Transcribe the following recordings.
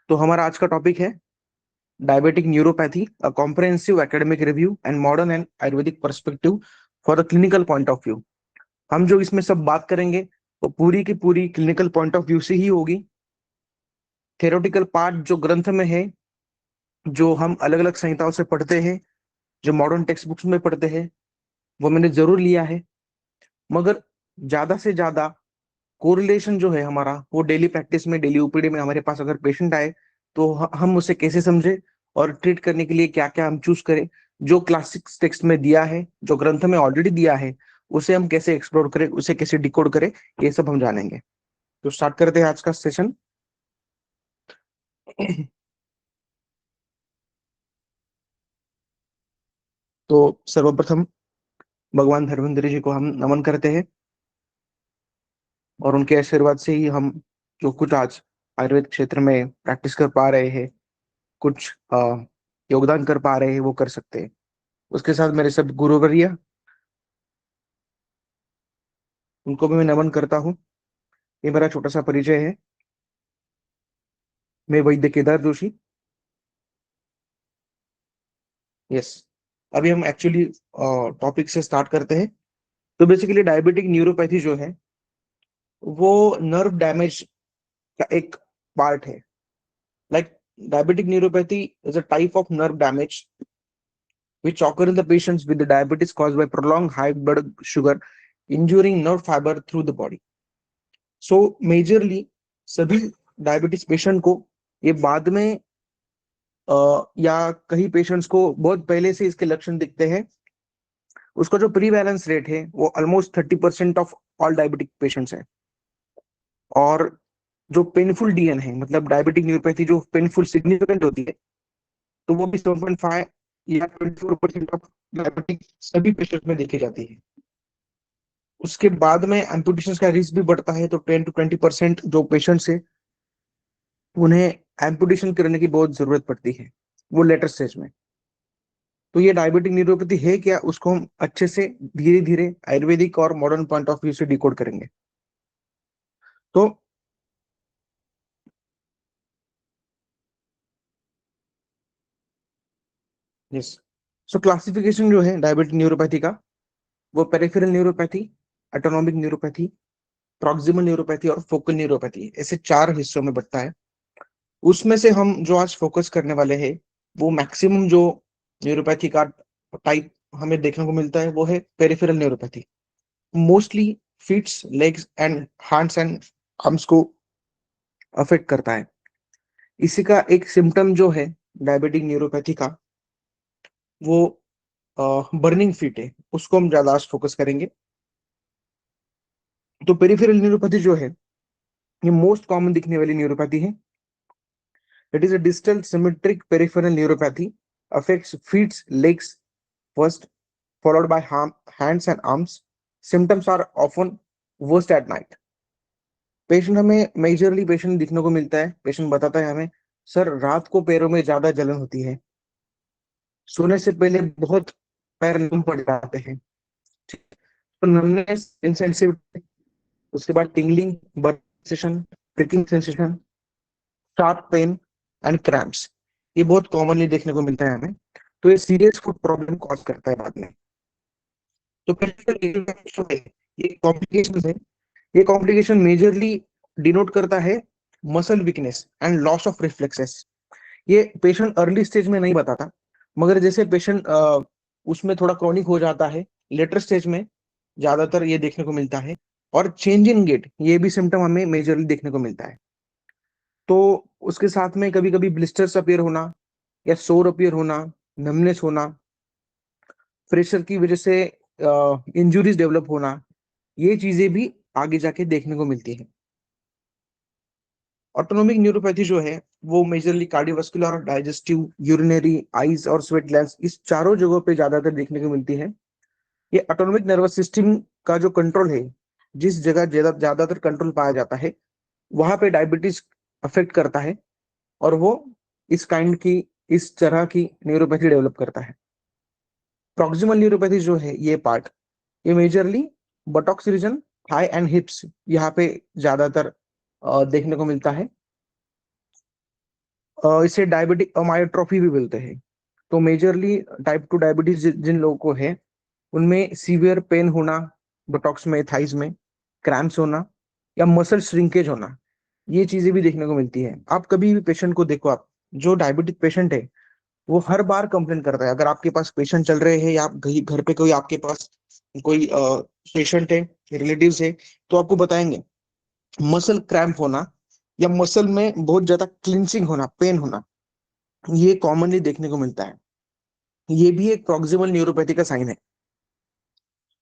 तो हमारा आज का टॉपिक है diabetic neuropathy, a comprehensive academic review and modern and Ayurvedic perspective for the clinical point of view. हम जो इसमें सब बात करेंगे वो पूरी की पूरी क्लिनिकल पॉइंट ऑफ व्यू से ही होगी। थ्योरेटिकल पार्ट जो ग्रंथ में है, जो हम अलग अलग संहिताओं से पढ़ते हैं, जो मॉडर्न टेक्स्ट बुक्स में पढ़ते हैं, वो मैंने जरूर लिया है। मगर ज्यादा से ज्यादा कोरिलेशन जो है हमारा, वो डेली प्रैक्टिस में, डेली ओपीडी में हमारे पास अगर पेशेंट आए तो हम उसे कैसे समझे और ट्रीट करने के लिए क्या क्या हम चूज करें। जो क्लासिक टेक्स्ट में दिया है, जो ग्रंथ में ऑलरेडी दिया है, उसे हम कैसे एक्सप्लोर करें, उसे कैसे डिकोड करें, ये सब हम जानेंगे। तो स्टार्ट करते हैं आज का सेशन। तो सर्वप्रथम भगवान धर्मेंद्र जी को हम नमन करते हैं, और उनके आशीर्वाद से ही हम जो कुछ आज आयुर्वेद क्षेत्र में प्रैक्टिस कर पा रहे हैं, कुछ योगदान कर पा रहे हैं, वो कर सकते हैं। उसके साथ मेरे सब गुरुवर्य, उनको भी मैं नमन करता हूँ। ये मेरा छोटा सा परिचय है। मैं वैद्य केदार जोशी। यस, अभी हम एक्चुअली टॉपिक से स्टार्ट करते हैं। तो बेसिकली डायबिटिक न्यूरोपैथी जो है वो नर्व डैमेज का एक पार्ट है। Like diabetic neuropathy is a type of nerve damage which occur in the patients with the diabetes caused by prolonged high blood sugar injuring nerve fiber through the body. So majorly सभी diabetes patient को ये बाद में या कई patients को बहुत पहले से इसके लक्षण दिखते हैं। उसका जो प्रीवैलेंस रेट है वो almost 30% of all diabetic patients है। और जो पेनफुल डीएन है, मतलब डायबिटिक न्यूरोपैथी जो पेनफुल सिग्निफिकेंट होती है, तो वो भी 7.5 या 24% ऑफ डायबिटिक सभी पेशेंट में देखी जाती है। उसके बाद में एम्पुटेशन का रिस्क भी बढ़ता है, तो 10 to 20% जो पेशेंट्स है उन्हें एम्पुटेशन करने की बहुत जरूरत पड़ती है, वो लेटर स्टेज में। तो ये डायबिटिक न्यूरोपैथी है क्या, उसको हम अच्छे से धीरे धीरे आयुर्वेदिक और मॉडर्न पॉइंट ऑफ व्यू से डिकोड करेंगे। तो यस, सो क्लासिफिकेशन जो है डायबिटिक न्यूरोपैथी का, वो peripheral neuropathy, autonomic neuropathy, proximal neuropathy और फोकल न्यूरोपैथी, ऐसे चार हिस्सों में बंटता है। उसमें से हम जो आज फोकस करने वाले हैं, वो मैक्सिमम जो न्यूरोपैथी का टाइप हमें देखने को मिलता है वो है peripheral neuropathy. Mostly feets, legs and hands and arms को अफेक्ट करता है। इसी का एक सिम्टम जो है डायबिटिक न्यूरोपैथी का, वो बर्निंग फीट है, उसको हम ज्यादा आज फोकस करेंगे। तो पेरिफेरल न्यूरोपैथी जो है ये मोस्ट कॉमन दिखने वाली न्यूरोपैथी है। It is a distal symmetric peripheral neuropathy, affects feets, legs first, followed by hands and arms. Symptoms are often worst at night. Patient हमें मेजरली पेशेंट दिखने को मिलता है, पेशेंट बताता है हमें, सर रात को पैरों में ज्यादा जलन होती है, सोने से पहले बहुत पैर नम पड़ जाते हैं, तो नमनेस, इंसेंसिटिविटी, उसके बाद tingling, burn sensation, pricking sensation, sharp pain and cramps, ये बहुत कॉमनली देखने को मिलता है हमें। तो ये सीरियस फूड प्रॉब्लम कॉज करता है बाद में। तो ये कॉम्प्लिकेशन है, ये कॉम्प्लिकेशन मेजरली डिनोट करता है muscle weakness and loss of reflexes. ये पेशेंट अर्ली स्टेज में नहीं बताता, मगर जैसे पेशेंट उसमें थोड़ा क्रॉनिक हो जाता है, लेटर स्टेज में ज्यादातर ये देखने को मिलता है। और चेंज इन गेट, ये भी सिम्टम हमें मेजरली देखने को मिलता है। तो उसके साथ में कभी कभी ब्लिस्टर्स अपीयर होना, या सोर अपीयर होना, नमनेस होना, प्रेशर की वजह से इंजुरीज डेवलप होना, ये चीजें भी आगे जाके देखने को मिलती है। ऑटोनोमिक न्यूरोपैथी जो है वो majorly cardiovascular, digestive, urinary, eyes और स्वेट ग्लैंड्स, इस चारों जगहों पे ज्यादातर देखने को मिलती है। ये ऑटोनोमिक नर्वस सिस्टम का जो कंट्रोल है, जिस जगह ज्यादातर कंट्रोल पाया जाता है, वहां पे डायबिटीज अफेक्ट करता है, और वो इस काइंड की, इस तरह की न्यूरोपैथी डेवलप करता है। प्रॉक्सिमल न्यूरोपैथी जो है ये पार्ट, ये majorly buttocks region, thigh and hips, यहाँ पे ज्यादातर देखने को मिलता है। इसे डायबिटिक अमायोट्रोफी भी बोलते हैं। तो मेजरली टाइप 2 डायबिटीज जिन लोगों को है, उनमें सीवियर पेन होना बुटॉक्स में, थाइज में, क्रैम्प्स होना या मसल श्रिंकेज होना, ये चीजें भी देखने को मिलती है। आप कभी भी पेशेंट को देखो, आप जो डायबिटिक पेशेंट है वो हर बार कंप्लेन करता है। अगर आपके पास पेशेंट चल रहे हैं या आप घर पे कोई आपके पास कोई पेशेंट है, रिलेटिव्स है, तो आपको बताएंगे मसल क्रैम्प होना या मसल में बहुत ज्यादा क्लिंचिंग होना, पेन होना, ये कॉमनली देखने को मिलता है। ये भी एक प्रॉक्सिमल न्यूरोपैथी का साइन है।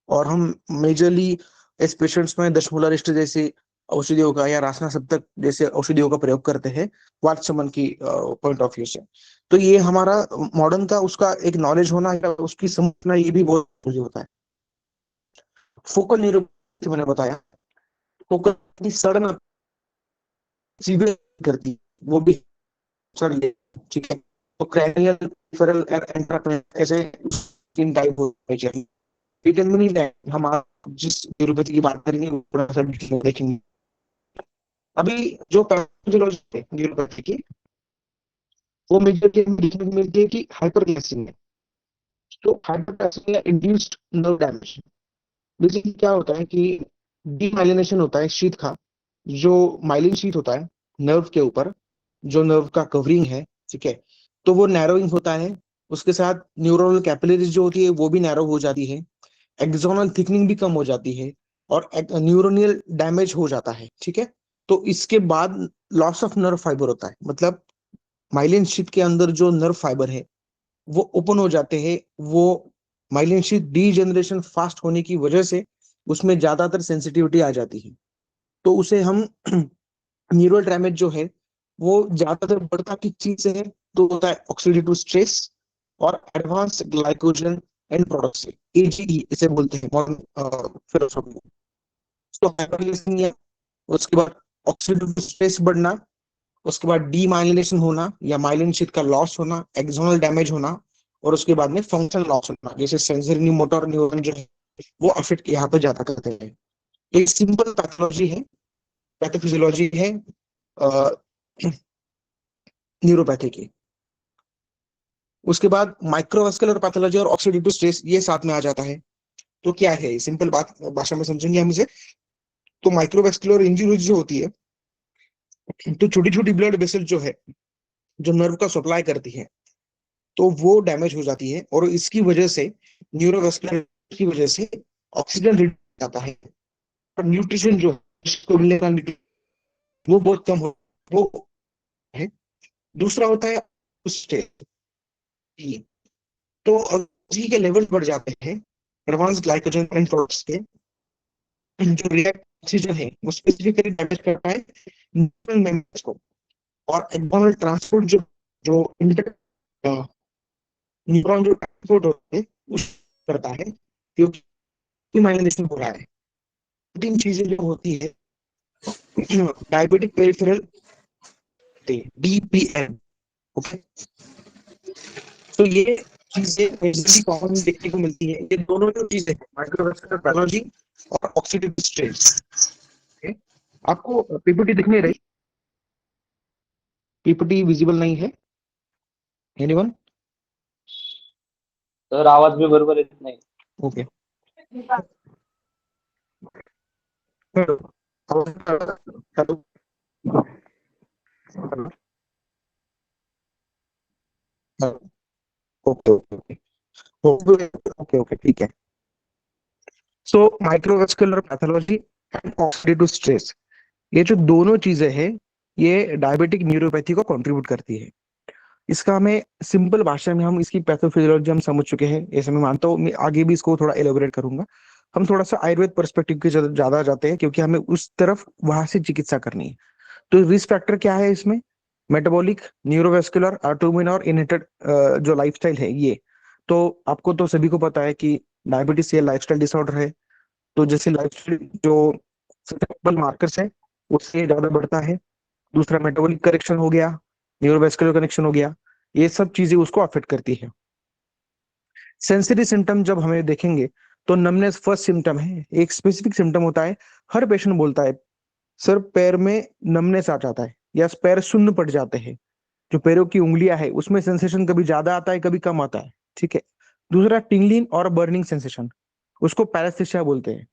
और हम मेजरली इस पेशेंट्स में दशमूलरिस्ट जैसे औषधियों का या रासना सप्तक जैसे औषधियों का प्रयोग करते हैं वात शमन की पॉइंट ऑफ व्यू से। तो ये हमारा मॉडर्न का उसका एक नॉलेज होना या उसकी समझना, ये भी बहुत जरूरी होता है। फोकल न्यूरोपैथी मैंने बताया, फोकल सडन सीवियर करती, वो भी सर ये, ठीक है। तो क्रैनियल फेरल ऐसे तीन टाइप होते हैं। रिटर्न में नहीं है, हम आप जिस न्यूरोपैथी की बात करेंगे वो थोड़ा सा डिटेल में देखेंगे। अभी जो पैथोलॉजी है न्यूरोपैथी की, वो मेजर देखने को मिलती है कि हाइपरग्लाइसीमिया। तो hyperglycaemia induced nerve damage, basically क्या होता है कि डीमाइलिनेशन होता है शीथ का। जो माइलिन शीथ होता है नर्व के ऊपर, जो नर्व का कवरिंग है, ठीक है, तो वो नैरोइंग होता है। उसके साथ न्यूरोनल कैपिलरीज जो होती है वो भी नैरो हो जाती है, एक्सोनल थिकनिंग भी कम हो जाती है, और न्यूरोनियल डैमेज हो जाता है, ठीक है। तो इसके बाद लॉस ऑफ नर्व फाइबर होता है, मतलब माइलिन शीथ के अंदर जो नर्व फाइबर है वो ओपन हो जाते हैं। वो माइलिन शीथ डीजेनरेशन फास्ट होने की वजह से उसमें ज्यादातर सेंसिटिविटी आ जाती है। तो उसे हम न्यूरल डैमेज जो है वो ज्यादातर बढ़ता किस चीज से है, तो होता है ऑक्सीडेटिव स्ट्रेस और एडवांस ग्लाइकोजन एंड प्रोडक्ट से, एजीई इसे बोलते हैं मॉडर्न फिलोसॉफी में। तो हाइपरग्लाइसेमिया, उसके बाद ऑक्सीडेटिव स्ट्रेस बढ़ना, उसके बाद डीमाइलिनेशन होना या माइलिन शीथ का लॉस होना, एक्सोनल डैमेज होना, और उसके बाद में फंक्शन लॉस होना, जैसे सेंसरी मोटर न्यूरॉन जो है वो अफेक्ट यहाँ पे ज्यादा करते हैं। एक सिंपल पैथोलॉजी है, पैथोफिजियोलॉजी है न्यूरोपैथी की। उसके बाद माइक्रोवास्कुलर पैथोलॉजी और ऑक्सीडेटिव स्ट्रेस ये साथ में आ जाता है। तो क्या है, सिंपल बात भाषा में समझेंगे हम इसे। तो माइक्रोवास्कुलर इंजरी जो होती है, तो छोटी छोटी ब्लड वेसल जो है, जो नर्व का सप्लाई करती है, तो वो डैमेज हो जाती है, और इसकी वजह से न्यूरोवास्कुलर की वजह से ऑक्सीजन रिलीज जाता है, और न्यूट्रिशन जो है इसको मिलने का वो बहुत कम हो, वो है। दूसरा होता है स्टेज, तो ऑक्सीजन के लेवल बढ़ जाते हैं एडवांस ग्लाइकोजन एंड प्रोडक्ट्स के, जो रिएक्ट ऑक्सीजन है वो स्पेसिफिकली डैमेज करता है न्यूरल मेम्ब्रेन्स को। और एक्सोनल ट्रांसपोर्ट जो जो इंटर न्यूरॉन जो ट्रांसपोर्ट होते हैं उस करता है, क्योंकि माइलिनेशन हो रहा है। तीन चीजें जो होती है डायबिटिक पेरिफेरल डीपीएन, ओके। तो ये चीजें मेजरली कॉमन देखने को मिलती है, ये दोनों जो चीजें माइक्रोवास्कुलर पैथोलॉजी और ऑक्सीडेटिव स्ट्रेस, ओके। आपको पीपीटी दिख नहीं रही, पीपीटी विजिबल नहीं है, एनीवन? सर आवाज भी बरोबर येत नाही. Okay, hello, hello, okay okay okay okay okay, ठीक है। So microvascular pathology and oxidative stress, ये जो दोनों चीजें हैं, ये डायबिटिक न्यूरोपैथी को कंट्रीब्यूट करती है। इसका हमें सिंपल भाषा में, हम इसकी पैथोफिजियोलॉजी हम समझ चुके हैं, ऐसे मैं मानता हूँ। मैं आगे भी इसको थोड़ा एलोबरेट करूंगा। हम थोड़ा सा आयुर्वेद पर्सपेक्टिव के ज्यादा जाते हैं, क्योंकि हमें उस तरफ वहां से चिकित्सा करनी है। तो रिस्क फैक्टर क्या है इसमें? मेटाबॉलिक, न्यूरोवेस्कुलर, ऑटोइम्यून और इनहेरिटेड जो लाइफस्टाइल है ये। तो आपको तो सभी को पता है कि डायबिटीज ये लाइफस्टाइल डिसऑर्डर है। तो जैसे लाइफस्टाइल जो सस्टेनेबल मार्कर्स है उससे ज्यादा बढ़ता है। दूसरा मेटाबॉलिक करेक्शन हो गया, न्यूरोवेस्कुलर कनेक्शन हो गया, ये सब चीजें उसको अफेक्ट करती है। सेंसरी सिम्टम जब हमें देखेंगे, तो नमनेस फर्स्ट सिम्टम है, एक स्पेसिफिक सिम्टम होता है। हर पेशेंट बोलता है सर पैर में नमनेस आ जाता है या पैर सुन्न पड़ जाते हैं, जो पैरों की उंगलियां है उसमें सेंसेशन कभी ज्यादा आता है कभी कम आता है, ठीक है। दूसरा टिंगलिंग और बर्निंग सेंसेशन, उसको पैरास्थेसिया बोलते हैं।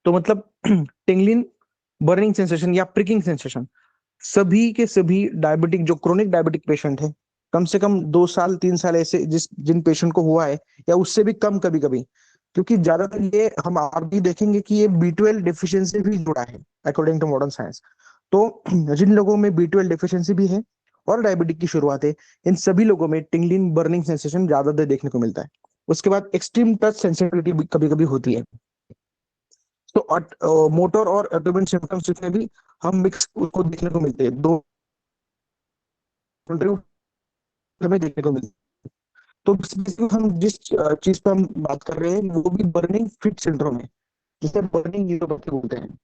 तो मतलब टिंगलिंग, बर्निंग सेंसेशन या प्रिकिंग सेंसेशन सभी के सभी डायबिटिक, जो क्रोनिक डायबिटिक पेशेंट है, कम से कम 2 साल 3 साल ऐसे जिन पेशेंट को हुआ है, या उससे भी कम कभी कभी, क्योंकि ज्यादातर ये हम आगे देखेंगे कि ये B12 डिफिशियंसी भी जुड़ा है अकॉर्डिंग टू मॉडर्न साइंस। तो जिन लोगों में B12 डिफिशियंसी भी है और डायबिटिक की शुरुआत है, इन सभी लोगों में टिंगलिंग बर्निंग सेंसेशन ज्यादातर देखने को मिलता है। उसके बाद एक्सट्रीम टच सेंसिटिविटी कभी कभी होती है। तो मोटर और एब्डोमेन सिम्टम्स में भी हम मिक्स को देखने को मिलते हैं, दो हमें देखने को मिलते हैं। तो basically हम जिस चीज पर हम बात कर रहे हैं वो भी बर्निंग फिट सिंड्रोम है, जिसे बर्निंग न्यूरोपैथी बोलते हैं।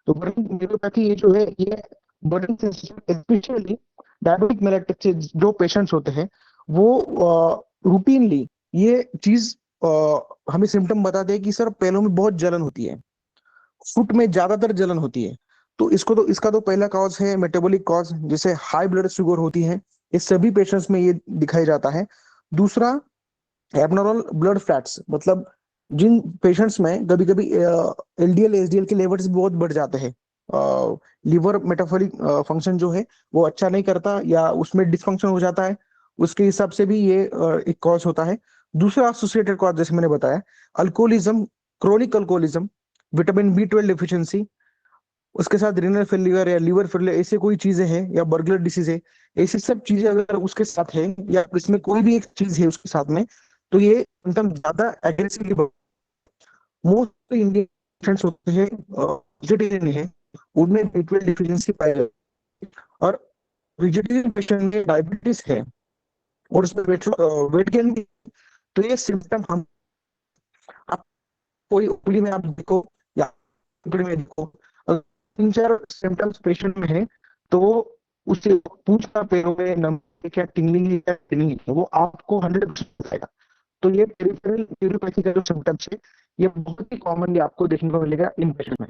तो बर्निंग न्यूरोपैथी ये जो है, ये burning sensation specially diabetic mellitus से जो पेशेंट्स होते हैं, वो रूटीनली ये चीज हमें सिम्टम बताते हैं कि सर पैरों में बहुत जलन होती है, फुट में ज्यादातर जलन होती है। तो इसका तो पहला कॉज है मेटाबॉलिक कॉज, जैसे हाई ब्लड शुगर होती है, ये सभी पेशेंट्स में ये दिखाई जाता है। दूसरा, एबनॉर्मल ब्लड फैट्स, मतलब जिन पेशेंट्स में कभी कभी LDL एसडीएल के लेवल्स भी बहुत बढ़ जाते हैं, लिवर मेटाबॉलिक फंक्शन जो है वो अच्छा नहीं करता या उसमें डिसफंक्शन हो जाता है, उसके हिसाब से भी ये एक कॉज होता है। दूसरा एसोसिएटेड कॉज जैसे मैंने बताया, alcoholism, chronic alcoholism, vitamin B12 deficiency, उसके साथ रीनल फेलियर या लीवर फेलियर, ऐसे कोई चीजें हैं, या बर्गलर डिसीज है, ऐसी सब चीजें अगर उसके साथ है या इसमें कोई भी एक चीज है उसके साथ में, तो ये सिम्टम ज्यादा एग्रेसिवली, मोस्ट इंडियन पेशेंट्स होते हैं वेजिटेरियन है, उनमें B12 डिफिशियंसी पाई जाती है। और वेजिटेरियन पेशेंट में डायबिटीज है और उसमें वेट गेन भी, तो ये सिम्टम हम, आप कोई उंगली में आप देखो या उंगली में देखो, अगर 3 4 सिम्टम्स पेशेंट में है, तो वो उससे पूछना पैरों में क्या टिंगलिंग है क्या टिंगलिंग है, वो आपको 100% बताएगा। तो ये पेरिफेरल न्यूरोपैथी का जो सिम्टम्स है, ये बहुत ही कॉमनली आपको देखने को मिलेगा इन पेशेंट में।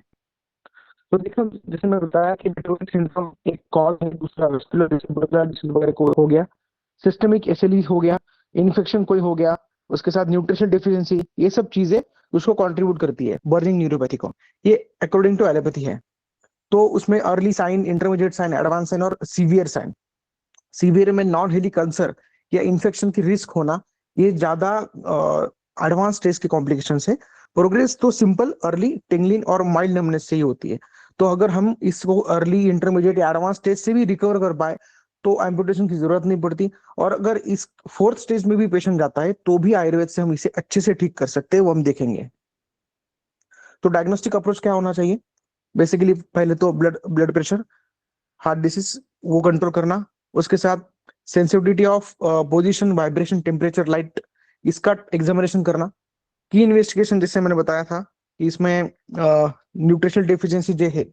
तो देखो, जैसे मैं बताया कि मेटाबॉलिक सिंड्रोम एक कॉज है, दूसरा वेस्कुलर डिसीज वगैरह को हो गया, सिस्टमिक एसएलई हो गया, इन्फेक्शन कोई हो गया, उसके साथ न्यूट्रिशन डिफिशियंसी, ये सब चीजें उसको कंट्रीब्यूट करती है बर्निंग न्यूरोपैथी को। ये अकॉर्डिंग टू एलोपैथी है। तो उसमें early sign, intermediate sign, advance sign और सीवियर साइन। सीवियर में नॉन हेली कैंसर या इन्फेक्शन की रिस्क होना, ये ज्यादा एडवांस स्टेज के कॉम्प्लिकेशन है। प्रोग्रेस तो सिंपल अर्ली टिंगलिंग और माइल्ड नमनेस से ही होती है। तो अगर हम इसको अर्ली इंटरमीडिएट या एडवांस स्टेज से भी रिकवर कर पाए, तो एम्पुटेशन की जरूरत नहीं पड़ती। और अगर इस फोर्थ स्टेज में भी पेशेंट जाता है, तो भी आयुर्वेद से हम इसे अच्छे से ठीक कर सकते हैं, वो हम देखेंगे। तो डायग्नोस्टिक अप्रोच क्या होना चाहिए? बेसिकली पहले तो blood blood pressure, heart disease वो कंट्रोल करना, उसके साथ sensitivity of position, vibration, temperature, light, इसका एग्जामिनेशन करना। की इन्वेस्टिगेशन जैसे मैंने बताया था कि इसमें न्यूट्रिशनल डेफिशिएंसी जो है,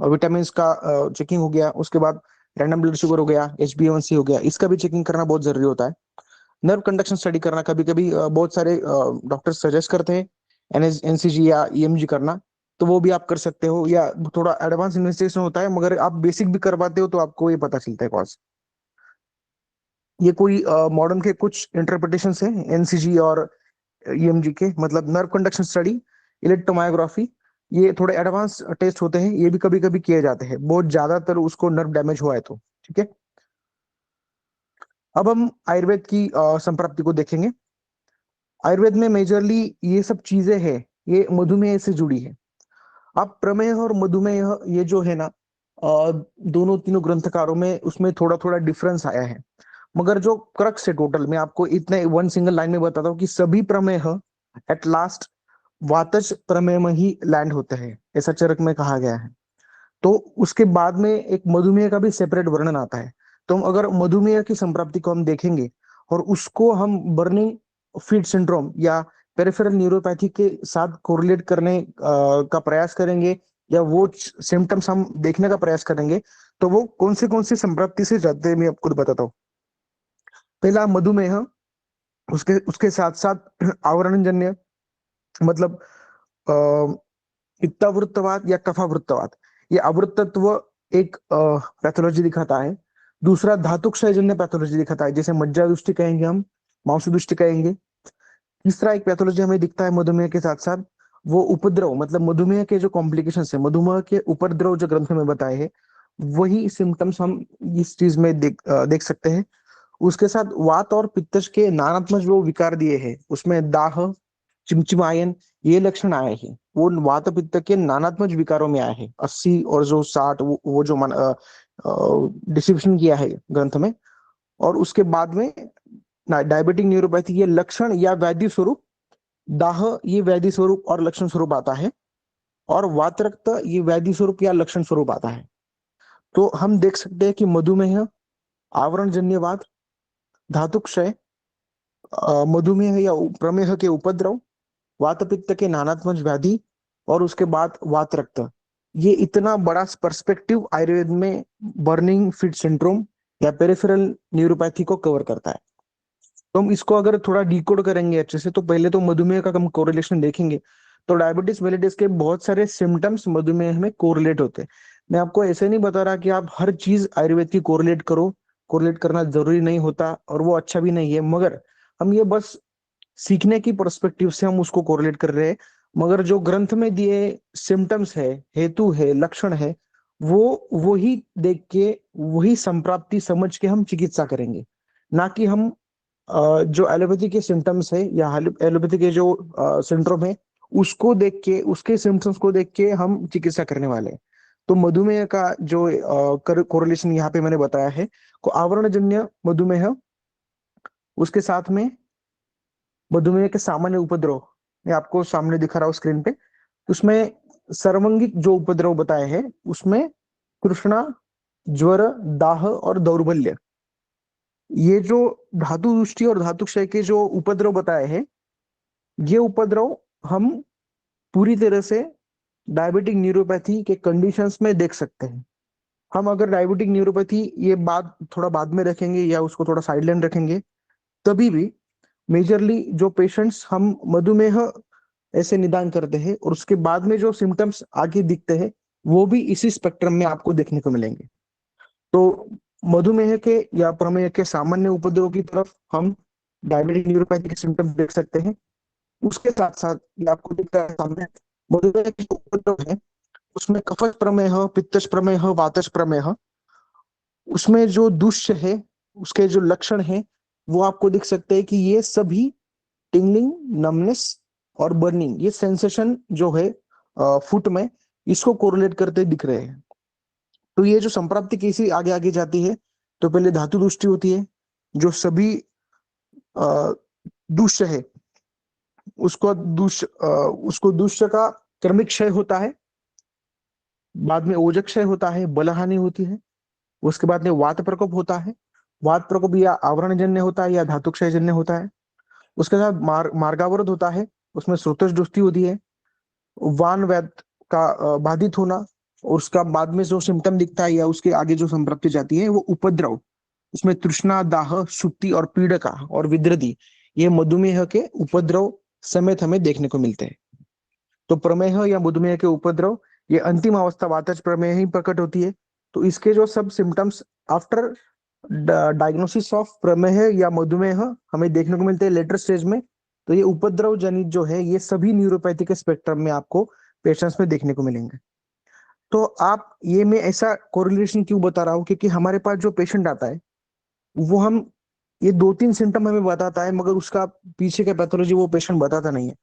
विटामिन का चेकिंग हो गया, उसके बाद रैंडम ब्लड शुगर हो गया, HbA1c हो गया, इसका भी चेकिंग करना बहुत जरूरी होता है। नर्व कंडक्शन स्टडी करना, कभी कभी बहुत सारे डॉक्टर सजेस्ट करते हैं NCG या EMG करना, तो वो भी आप कर सकते हो, या थोड़ा एडवांस इन्वेस्टिगेशन होता है, मगर आप बेसिक भी करवाते हो तो आपको ये पता चलता है कॉज। ये कोई मॉडर्न के कुछ इंटरप्रिटेशन है NCG और EMG के, मतलब नर्व कंडक्शन स्टडी, इलेक्ट्रोमायोग्राफी, ये थोड़े एडवांस टेस्ट होते हैं, ये भी कभी कभी किए जाते हैं, बहुत ज्यादातर उसको नर्व डैमेज हुआ है तो, ठीक है। अब हम आयुर्वेद की संप्राप्ति को देखेंगे। आयुर्वेद में मेजरली ये सब चीजें हैं, ये मधुमेह से जुड़ी है। अब प्रमेह और मधुमेह ये जो है ना, दोनों तीनों ग्रंथकारों में उसमें थोड़ा थोड़ा डिफरेंस आया है, मगर जो क्रक्स है टोटल, मैं आपको इतने वन सिंगल लाइन में बताता हूँ कि सभी प्रमेह एट लास्ट वातज प्रमेय में ही लैंड होते हैं, ऐसा चरक में कहा गया है। तो उसके बाद में एक मधुमेह का भी सेपरेट वर्णन आता है। तो हम अगर मधुमेह की संप्राप्ति को हम देखेंगे और उसको हम बर्निंग फीट सिंड्रोम या पेरिफेरल न्यूरोपैथी के साथ कोरिलेट करने का प्रयास करेंगे, या वो सिम्टम्स हम देखने का प्रयास करेंगे, तो वो कौन से संप्राप्ति से जाते हैं मैं आपको बताता हूँ। पहला मधुमेह, उसके उसके साथ साथ आवरणजन्य, मतलब पित्तावृत्तवाद या कफावृत्तवाद, ये अवृत्तत्व एक पैथोलॉजी दिखाता है। दूसरा धातु क्षयजन्य पैथोलॉजी दिखाता है, जैसे मज्जा दुष्टि कहेंगे हम, मांस दुष्टि कहेंगे। तीसरा एक पैथोलॉजी हमें दिखता है मधुमेह के साथ साथ, वो उपद्रव, मतलब मधुमेह के जो कॉम्प्लिकेशन है, मधुमेह के उपद्रव जो ग्रंथ में बताए हैं, वही सिम्टम्स हम इस चीज में देख सकते हैं। उसके साथ वात और पित्त के नानात्मक जो विकार दिए हैं, उसमें दाह, चिमचिमायन, ये लक्षण आए हैं, वो वात पित्त के नानात्मक विकारों में आए हैं। 80 और जो 60, वो जो डिस्क्रिप्शन किया है ग्रंथ में। और उसके बाद में डायबिटिक न्यूरोपैथी, ये लक्षण या व्याधि स्वरूप, दाह ये व्याधि स्वरूप और लक्षण स्वरूप आता है, और वात रक्त ये व्याधि स्वरूप या लक्षण स्वरूप आता है। तो हम देख सकते हैं कि मधुमेह, आवरण जन्यवाद, धातु क्षय, मधुमेह या प्रमेह के उपद्रव, वात पित्त के नानात्मक व्याधि, और उसके बाद वात रक्त, ये इतना बड़ा पर्सपेक्टिव आयुर्वेद में बर्निंग फिट सिंड्रोम या पेरिफेरल न्यूरोपैथी को कवर करता है। तो हम इसको अगर थोड़ा डिकोड करेंगे अच्छे से, तो पहले तो मधुमेह का हम कोरिलेशन देखेंगे। तो डायबिटीज मेलिटस के बहुत सारे सिम्टम्स मधुमेह में कोरिलेट होते हैं। मैं आपको ऐसे नहीं बता रहा कि आप हर चीज आयुर्वेद की कोरिलेट करो, कोरिलेट करना जरूरी नहीं होता और वो अच्छा भी नहीं है, मगर हम ये बस सीखने की पर्सपेक्टिव से हम उसको कोरिलेट कर रहे हैं। मगर जो ग्रंथ में दिए सिम्टम्स है, हेतु है, लक्षण है, वो वही देख के, वही संप्राप्ति समझ के हम चिकित्सा करेंगे। ना कि हम जो एलोपैथी के सिम्टम्स है या एलोपैथी के जो सिंड्रोम है, उसको देख के, उसके सिम्टम्स को देख के हम चिकित्सा करने वाले हैं। तो मधुमेह का जो कोरिलेशन यहाँ पे मैंने बताया है, को आवरणजन्य मधुमेह, उसके साथ में मधुमेह के सामान्य उपद्रव, मैं आपको सामने दिखा रहा हूँ स्क्रीन पे। उसमें सर्वांगिक जो उपद्रव बताए हैं, उसमें तृष्णा, ज्वर, दाह और दौर्बल्य, ये जो धातु दृष्टि और धातु क्षय के जो उपद्रव बताए हैं, ये उपद्रव हम पूरी तरह से डायबिटिक न्यूरोपैथी के कंडीशंस में देख सकते हैं। हम अगर डायबिटिक न्यूरोपैथी ये बात थोड़ा बाद में रखेंगे या उसको थोड़ा साइडलाइन रखेंगे, तभी भी मेजरली जो पेशेंट्स हम मधुमेह ऐसे निदान करते हैं, और उसके बाद में जो सिम्टम्स आगे दिखते हैं, वो भी इसी स्पेक्ट्रम में आपको देखने को मिलेंगे। तो मधुमेह के या प्रमेह के सामान्य उपद्रव की तरफ हम डायबिटिक न्यूरोपैथी के सिम्टम्स देख सकते हैं। उसके साथ साथ ये आपको दिखता है सामने, मधुमेह के जो उपद्रव है, उसमें कफज प्रमेह, पित्तज प्रमेह, वातज प्रमेह, उसमें जो दुष्य है, उसके जो लक्षण है, वो आपको दिख सकते हैं कि ये सभी टिंगलिंग, नमनेस और बर्निंग, ये सेंसेशन जो है फुट में, इसको कोरिलेट करते दिख रहे हैं। तो ये जो संप्राप्ति कैसी आगे आगे जाती है, तो पहले धातु दुष्टि होती है, जो सभी दुष्य है, उसको दुष्य का क्रमिक क्षय होता है, बाद में ओजक क्षय होता है, बलहानि होती है, उसके बाद में वात प्रकोप होता है। वात प्रकोप या आवरणजन्य होता है या धातु क्षयजन्य होता है। उसके साथ मार्गावरोध होता है, उसमें श्रोतज दुष्टि होती है, वान वेद का बाधित होना, और उसका बाद में जो सिम्टम दिखता है या उसके आगे जो संप्राप्ति जाती है, वो उपद्रव, उसमें तृष्णा, दाह, सुक्ति और पीड़का और विद्रदी, ये मधुमेह के उपद्रव समेत हमें देखने को मिलते हैं। तो प्रमेह या मधुमेह के उपद्रव, ये अंतिम अवस्था वातज प्रमेह ही प्रकट होती है। तो इसके जो सब सिम्टम्स आफ्टर डायग्नोसिस ऑफ प्रमेह या मधुमेह हमें देखने को मिलते हैं लेटर स्टेज में। तो ये उपद्रव जनित जो है, ये सभी न्यूरोपैथी के स्पेक्ट्रम में आपको पेशेंट्स में देखने को मिलेंगे। तो आप ये, मैं ऐसा कोरिलेशन क्यों बता रहा हूँ, क्योंकि हमारे पास जो पेशेंट आता है, वो हम ये 2-3 सिम्टम हमें बताता है, मगर उसका पीछे का पैथोलॉजी वो पेशेंट बताता नहीं है।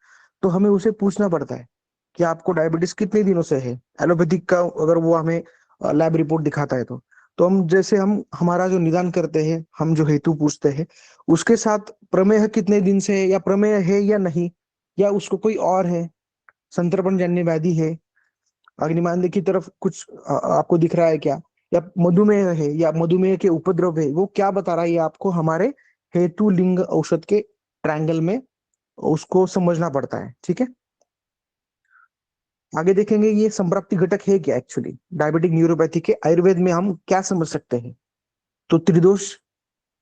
तो हमें उसे पूछना पड़ता है कि आपको डायबिटीज कितने दिनों से है, एलोपैथिक का अगर वो हमें लैब रिपोर्ट दिखाता है तो हम जैसे हम हमारा जो निदान करते हैं, हम जो हेतु पूछते हैं, उसके साथ प्रमेह कितने दिन से है, या प्रमेह है या नहीं, या उसको कोई और है, संतर्पण जन्य व्याधि है, अग्निमांद्य की तरफ कुछ आपको दिख रहा है क्या, या मधुमेह है या मधुमेह के उपद्रव है, वो क्या बता रहा है, ये आपको हमारे हेतु लिंग औषध के ट्रायंगल में उसको समझना पड़ता है। ठीक है, आगे देखेंगे ये संप्राप्ति घटक है क्या एक्चुअली, डायबिटिक न्यूरोपैथी के आयुर्वेद में हम क्या समझ सकते हैं। तो त्रिदोष,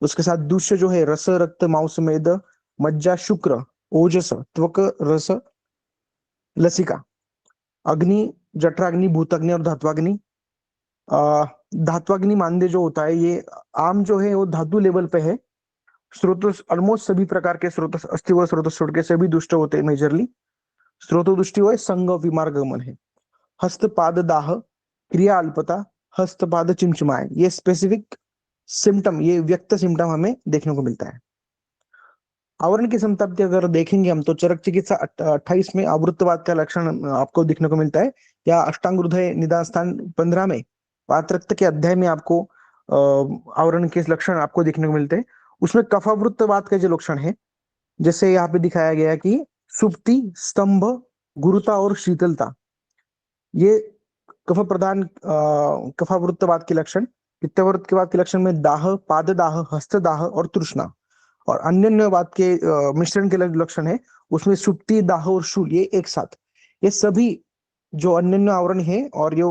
उसके साथ दूष्य जो है, रस, रक्त, मांस, मेद, मज्जा, शुक्र, ओजस, त्वक, रस, लसिका, अग्नि, जठराग्नि, भूताग्नि और धात्वाग्नि, धात्वाग्नि मांद्य जो होता है, ये आम जो है वो धातु लेवल पे है। स्रोत ऑलमोस्ट सभी प्रकार के स्रोत, अस्थिव स्रोत छोड़ के सभी दुष्ट होते हैं मेजरली। स्रोतो दुष्टि हो संग विमार्गमन है। हस्तपाद दाह, क्रिया अल्पता, हस्तपाद चिमचिमाए, ये स्पेसिफिक सिम्टम, ये व्यक्त सिम्टम हमें देखने को मिलता है। आवरण की संताप्ति अगर देखेंगे हम तो चरक चिकित्सा 28 में आवृत्तवाद का लक्षण आपको दिखने को मिलता है, या अष्टांग हृदय निदान स्थान 15 में वातरक्त के अध्याय में आपको आवरण के लक्षण आपको देखने को मिलते हैं। उसमें कफावृत्तवाद के जो लक्षण है, जैसे यहाँ पे दिखाया गया कि सुप्ति, स्तंभ, गुरुता और शीतलता, ये कफ प्रधान कफावृत्तवाद के लक्षण। पित्तवृत्तवाद के लक्षण में दाह, पाद दाह, हस्त दाह और तृष्णा। और अन्यन्यवाद के मिश्रण के लक्षण है, उसमें सुप्ति, दाह और शूल, ये एक साथ, ये सभी जो अन्यन्य आवरण है और जो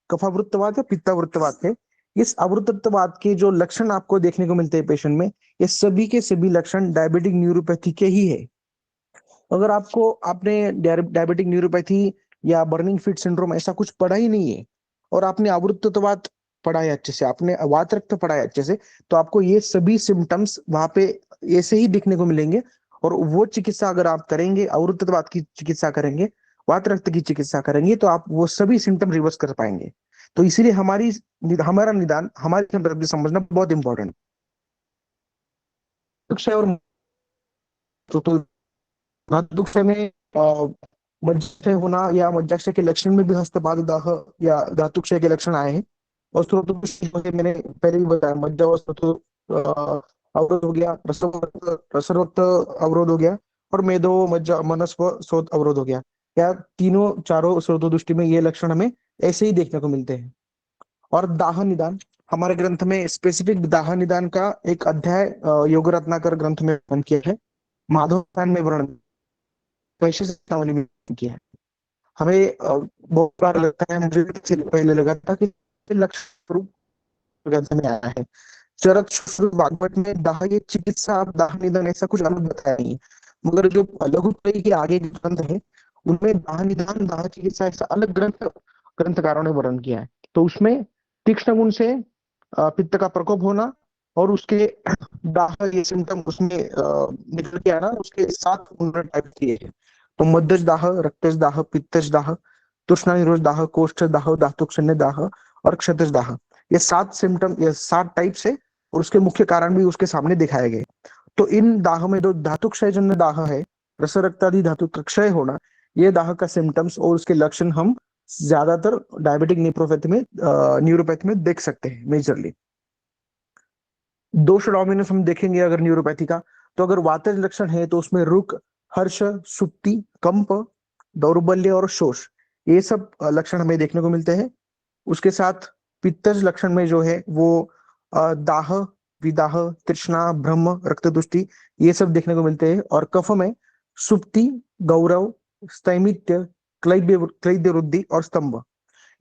कफावृत्तवाद है, पित्तावृत्तवाद है, इस आवृत्तवाद के जो लक्षण आपको देखने को मिलते हैं पेशेंट में, ये सभी के सभी लक्षण डायबिटिक न्यूरोपैथी के ही है। अगर आपको आपने डायबिटिक न्यूरोपैथी या बर्निंग फिट सिंड्रोम ऐसा कुछ पढ़ा ही नहीं है, और आपने आवृत्तवाद पढ़ा है अच्छे से, आपने वात रक्त पढ़ा है अच्छे से, तो आपको ये सभी सिम्टम्स वहां पे ऐसे ही दिखने को मिलेंगे। और वो चिकित्सा अगर आप करेंगे, आवृत्तवाद की चिकित्सा करेंगे, वात रक्त की चिकित्सा करेंगे, तो आप वो सभी सिम्टम रिवर्स कर पाएंगे। तो इसीलिए हमारा निदान, हमारी symptoms समझना बहुत इंपॉर्टेंट है। और तो धातुक्षय में मज्जाक्षय होना या मज्जाक्षय के लक्षण में भी हस्तपाद दाह या धातुक्षय के लक्षण आए हैं। और स्रोतोक्षय जो है मैंने पहले भी बताया, मज्जा व स्रोतो अवरोध हो गया, रसरक्त अवरोध हो गया, और मेदो मज्जा मनस्व स्रोत अवरोध हो गया। या तीनों चारों स्रोतो दृष्टि में ये लक्षण हमें ऐसे ही देखने को मिलते हैं। और दाह निदान, हमारे ग्रंथ में स्पेसिफिक दाह निदान का एक अध्याय योग रत्नाकर ग्रंथ में वर्णन किया है, माधव में वर्णन वैसे सामान्य में किया है। हमें बहुत बार लगता है, मुझे भी पहले लगा था कि लक्ष्य रूप ग्रंथ में आया है। चरक बागवट में दाह ये चिकित्सा, दाह निधन ऐसा कुछ अलग बताया नहीं है। मगर जो लघुत्रयी के आगे ग्रंथ है, उनमें दाह निधन, दाह चिकित्सा ऐसा अलग ग्रंथकारों ने वर्णन किया है। तो उसमें तीक्ष्ण गुण से पित्त का प्रकोप होना, और उसके दाह ये सिम्टम उसमें निकल के आना, उसके साथ उन्होंने टाइप किए हैं। तो मध्यज दाह, रक्तज दाह, पित्तज दाह, तृष्णा निरोध दाह, कोष्ठ दाह, धातुक्षण्य दाह और क्षतज दाह, ये 7 सिम्टम, ये 7 टाइप से, और उसके मुख्य कारण भी उसके सामने दिखाए गए। तो इन दाह में जो धातु क्षय जन्य दाह है, रस रक्तादि धातु का क्षय होना, ये दाह का सिम्टम्स और उसके लक्षण हम ज्यादातर डायबिटिक न्यूरोपैथी में देख सकते हैं मेजरली। दोष डोमिनेंस हम देखेंगे अगर न्यूरोपैथी का, तो अगर वातज लक्षण है तो उसमें रुक, हर्ष, सुप्ति, कंप, दौर्बल्य और शोष, ये सब लक्षण हमें देखने को मिलते हैं। उसके साथ पित्तज लक्षण में जो है वो दाह, विदाह, तृष्णा, ब्रह्म, रक्तदुष्टि, ये सब देखने को मिलते हैं। और कफ में सुप्ति, गौरव, स्थैमित्य, क्लैद्य वृद्धि और स्तंभ।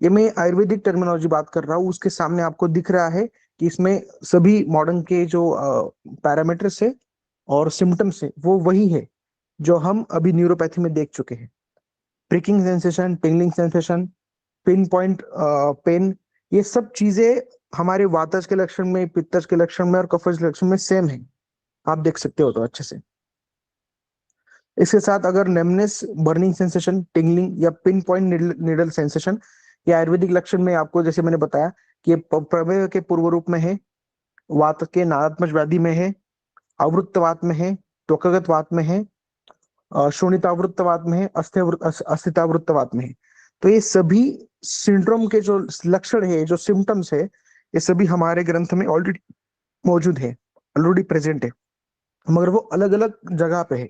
ये मैं आयुर्वेदिक टर्मिनोलॉजी बात कर रहा हूँ, उसके सामने आपको दिख रहा है कि इसमें सभी मॉडर्न के जो पैरामीटर्स है और सिम्टम्स है वो वही है जो हम अभी न्यूरोपैथी में देख चुके हैं। Pricking sensation, tingling sensation, pin point pain, ये सब चीजें हमारे वातज के लक्षण में, पित्तज के लक्षण में और कफज के लक्षण में सेम है, आप देख सकते हो तो अच्छे से। इसके साथ अगर नेमनेस, बर्निंग सेंसेशन, टिंगलिंग या पिन पॉइंट निडल सेंसेशन, ये आयुर्वेदिक लक्षण में आपको जैसे मैंने बताया कि प्रमेय के पूर्व रूप में है, वात के नादात्मक व्याधि में है, आवृत्तवात में है, त्वकगत वात में है, शोणितावृत्तवात में है, अस्थितावृत्तवात में है। तो ये सभी सिंड्रोम के जो लक्षण है, जो सिम्टम्स है, ये सभी हमारे ग्रंथ में ऑलरेडी मौजूद है, ऑलरेडी प्रेजेंट है, मगर वो अलग अलग जगह पे है,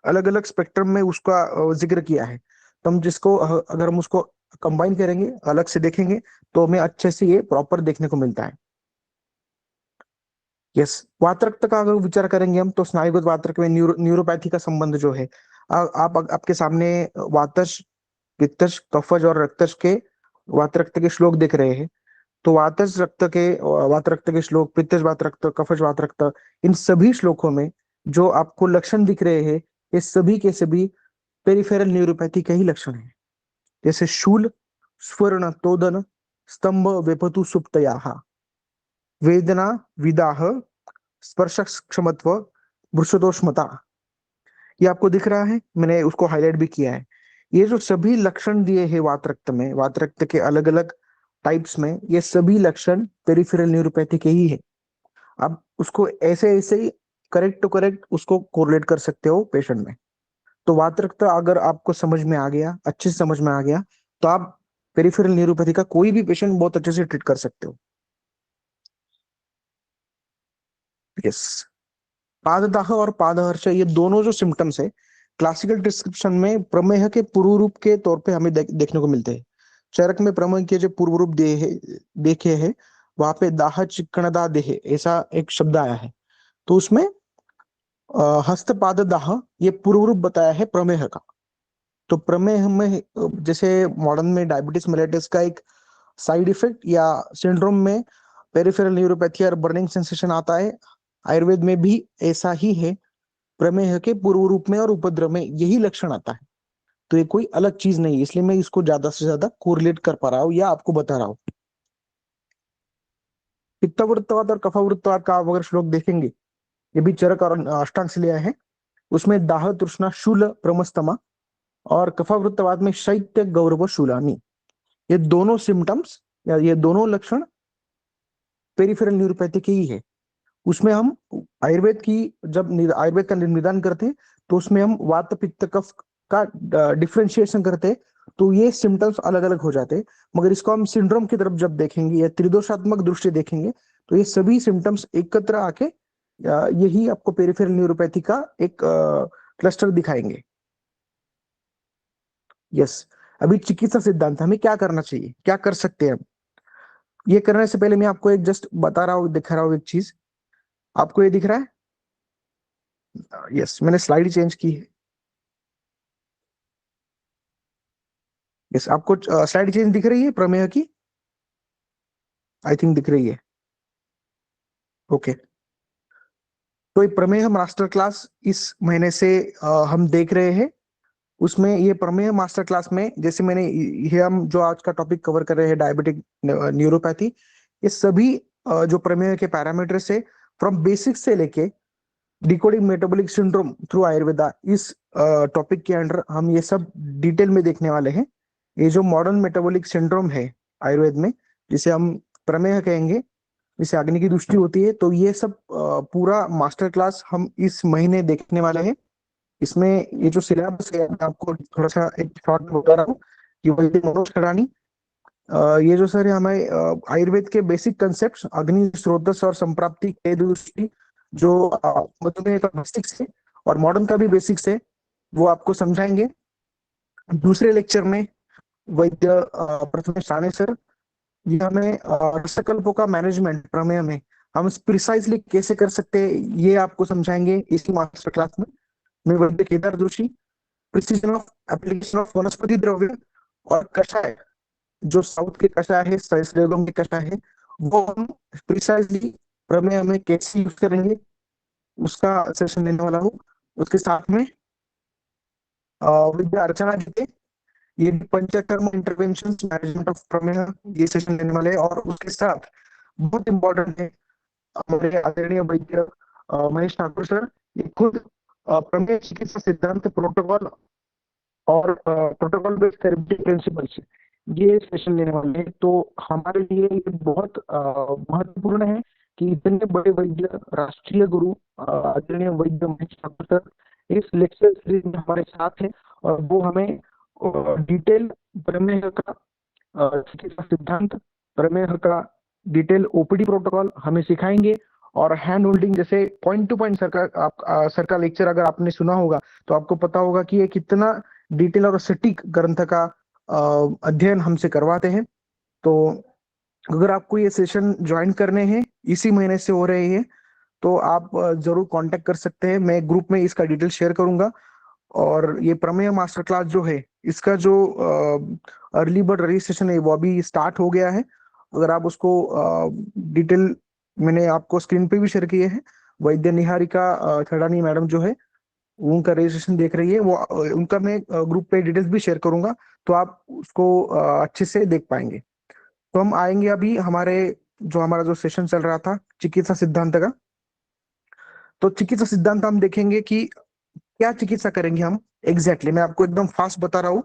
अलग अलग स्पेक्ट्रम में उसका जिक्र किया है। तो हम जिसको अगर हम उसको कंबाइन करेंगे, अलग से देखेंगे, तो हमें अच्छे से ये प्रॉपर देखने को मिलता है। यस, वातरक्त का अगर विचार करेंगे हम, तो स्नायुगत वातरक में न्यूरोपैथी का संबंध जो है, आपके सामने वातज, पित्तज, कफज और रक्तज के वातरक्त के श्लोक दिख रहे हैं। तो वातरक्त के श्लोक, पित्तज वातरक्त, कफज वातरक्त, इन सभी श्लोकों में जो आपको लक्षण दिख रहे हैं, ये सभी के सभी पेरिफेरल न्यूरोपैथी के ही लक्षण हैं। जैसे शूल, स्वर्ण, तोदन, स्तंभ वेपतु सुप्तयाः, वेदना विदाह, स्पर्श क्षमत्व, वृषदोष्मता। ये आपको दिख रहा है, मैंने उसको हाईलाइट भी किया है। ये जो सभी लक्षण दिए हैं वात रक्त में, वात रक्त के अलग अलग टाइप्स में, ये सभी लक्षण पेरिफेरल न्यूरोपैथी के ही है। आप उसको ऐसे ऐसे ही करेक्ट टू करेक्ट उसको कोरिलेट कर सकते हो पेशेंट में। तो वात रक्त अगर आपको समझ में आ गया, अच्छे से समझ में आ गया, तो आप पेरिफेरल न्यूरोपैथी का कोई भी पेशेंट बहुत अच्छे से ट्रीट कर सकते हो। यस। पाददाह और पादहर्ष, ये दोनों जो सिम्टम्स है, क्लासिकल डिस्क्रिप्शन में प्रमेह के पूर्व रूप के तौर पे हमें देखने को मिलते हैं। चरक में प्रमेह के जो पूर्व रूप देखे हैं, वहां पे दाह चिक्कणदा देह ऐसा एक शब्द आया है। तो उसमें हस्त पाद दाह, ये पूर्व रूप बताया है प्रमेह का। तो प्रमेह में जैसे मॉडर्न में डायबिटीज मेलेटस का एक साइड इफेक्ट या सिंड्रोम में पेरिफेरल न्यूरोपैथी और बर्निंग सेंसेशन आता है, आयुर्वेद में भी ऐसा ही है। प्रमेह के पूर्व रूप में और उपद्रव में यही लक्षण आता है। तो ये कोई अलग चीज नहीं है, इसलिए मैं इसको ज्यादा से ज्यादा कोरिलेट कर पा रहा हूँ या आपको बता रहा हूँ। पित्तवृत्तवात और कफावृत्तवात का आप अगर श्लोक देखेंगे, ये भी चरक और अष्टांग से लिया है। उसमें दाह तृष्णा शूल प्रमस्तमा, और कफावृत्तवाद में शैत्य गौरव शूलानी, ये दोनों सिम्टम्स या ये दोनों लक्षण पेरिफेरल न्यूरोपैथी के ही है। उसमें हम आयुर्वेद की जब आयुर्वेद का निदान करते हैं, तो उसमें हम वात पित्त कफ का डिफ्रेंशिएशन करते हैं, तो ये सिम्टम्स अलग अलग हो जाते हैं। मगर इसको हम सिंड्रोम की तरफ जब देखेंगे या त्रिदोषात्मक दृष्टि देखेंगे, तो ये सभी सिम्टम्स एकत्र आके यही आपको पेरिफेरल न्यूरोपैथी का एक क्लस्टर दिखाएंगे। यस। अभी चिकित्सा सिद्धांत, हमें क्या करना चाहिए, क्या कर सकते हैं हम। ये करने से पहले मैं आपको एक जस्ट बता रहा हूँ, दिखा रहा हूँ एक चीज। आपको ये दिख रहा है? यस, मैंने स्लाइड चेंज की है। यस, आपको स्लाइड चेंज दिख रही है प्रमेय की? आई थिंक दिख रही है। ओके। तो ये प्रमेय मास्टर क्लास इस महीने से हम देख रहे हैं। उसमें ये प्रमेय मास्टर क्लास में, जैसे मैंने ये हम जो आज का टॉपिक कवर कर रहे हैं डायबिटिक न्यूरोपैथी, ये सभी जो प्रमेय के पैरामीटर्स है, फ्रॉम बेसिक से लेके decoding metabolic syndrome through Ayurveda, इस टॉपिक के अंडर हम ये सब डिटेल में देखने वाले हैं। ये जो मॉडर्न मेटाबॉलिक सिंड्रोम है आयुर्वेद में, जिसे हम प्रमेह कहेंगे, जिसे अग्नि की दृष्टि होती है, तो ये सब पूरा मास्टर क्लास हम इस महीने देखने वाले हैं। इसमें ये जो सिलेबस है, मैं आपको थोड़ा सा एक शॉर्ट में बता रहा हूँ कि वैद्य मनोज खड़ानी, ये जो सर है हमारे आयुर्वेद के बेसिक कंसेप्ट, अग्नि स्रोतस और संप्राप्ति के दृष्टि, जो मधुमेह का बेसिक्स है और मॉडर्न का भी बेसिक्स है, वो आपको समझाएंगे। दूसरे लेक्चर में वैद्य प्रथमेश राणे सर, ये हमें रसकल्पों का मैनेजमेंट प्रमेय में हम प्रिसाइजली कैसे कर सकते हैं, ये आपको समझाएंगे इसी मास्टर क्लास में। मैं वैद्य Kedar Joshi, precision of application of वनस्पति द्रव्य और कषाय, जो साउथ के कषाय है, सहस्त्रयोगम के कषाय है, वो हम प्रिसाइजली प्रमेय में कैसे यूज करेंगे, उसका सेशन लेने वाला हूँ। उसके साथ में विद्या अर्चना जी के, ये भी पंचकर्म इंटरवेंशन मैनेजमेंट ऑफ प्रमेय, ये सेशन लेने वाले हैं। और उसके साथ बहुत इंपॉर्टेंट है, हमारे आदरणीय वैद्य महेश ठाकुर सर, ये खुद प्रमेय चिकित्सा सिद्धांत प्रोटोकॉल और प्रोटोकॉल बेस्ड थेरेपी प्रिंसिपल्स, ये सेशन लेने वाले हैं। तो हमारे लिए ये बहुत महत्वपूर्ण है कि इतने बड़े वैद्य, राष्ट्रीय गुरु आदरणीय वैद्य महेश ठाकुर सर इस लेक्चर सीरीज में हमारे साथ हैं, और वो हमें डिटेल प्रमेय का चिकित्सा सिद्धांत, प्रमेय का डिटेल ओपीडी प्रोटोकॉल हमें सिखाएंगे। और हैंड होल्डिंग, जैसे पॉइंट टू पॉइंट सर का लेक्चर अगर आपने सुना होगा, तो आपको पता होगा कि ये कितना डिटेल और सटीक ग्रंथ का अध्ययन हमसे करवाते हैं। तो अगर आपको ये सेशन ज्वाइन करने हैं, इसी महीने से हो रहे हैं, तो आप जरूर कांटेक्ट कर सकते हैं। मैं ग्रुप में इसका डिटेल शेयर करूंगा। और ये प्रमेय मास्टर क्लास जो है, इसका जो अर्ली बर्ड रजिस्ट्रेशन है, वो अभी स्टार्ट हो गया है। अगर आप उसको डिटेल मैंने आपको स्क्रीन पे भी शेयर किए हैं। वैद्य निहारिका थड़ानी मैडम जो है, उनका रजिस्ट्रेशन देख रही है, वो उनका मैं ग्रुप पे डिटेल्स भी शेयर करूंगा, तो आप उसको अच्छे से देख पाएंगे। तो हम आएंगे अभी हमारे जो हमारा जो सेशन चल रहा था चिकित्सा सिद्धांत का। तो चिकित्सा सिद्धांत हम देखेंगे कि क्या चिकित्सा करेंगे हम। मैं आपको एकदम फास्ट बता रहा हूँ।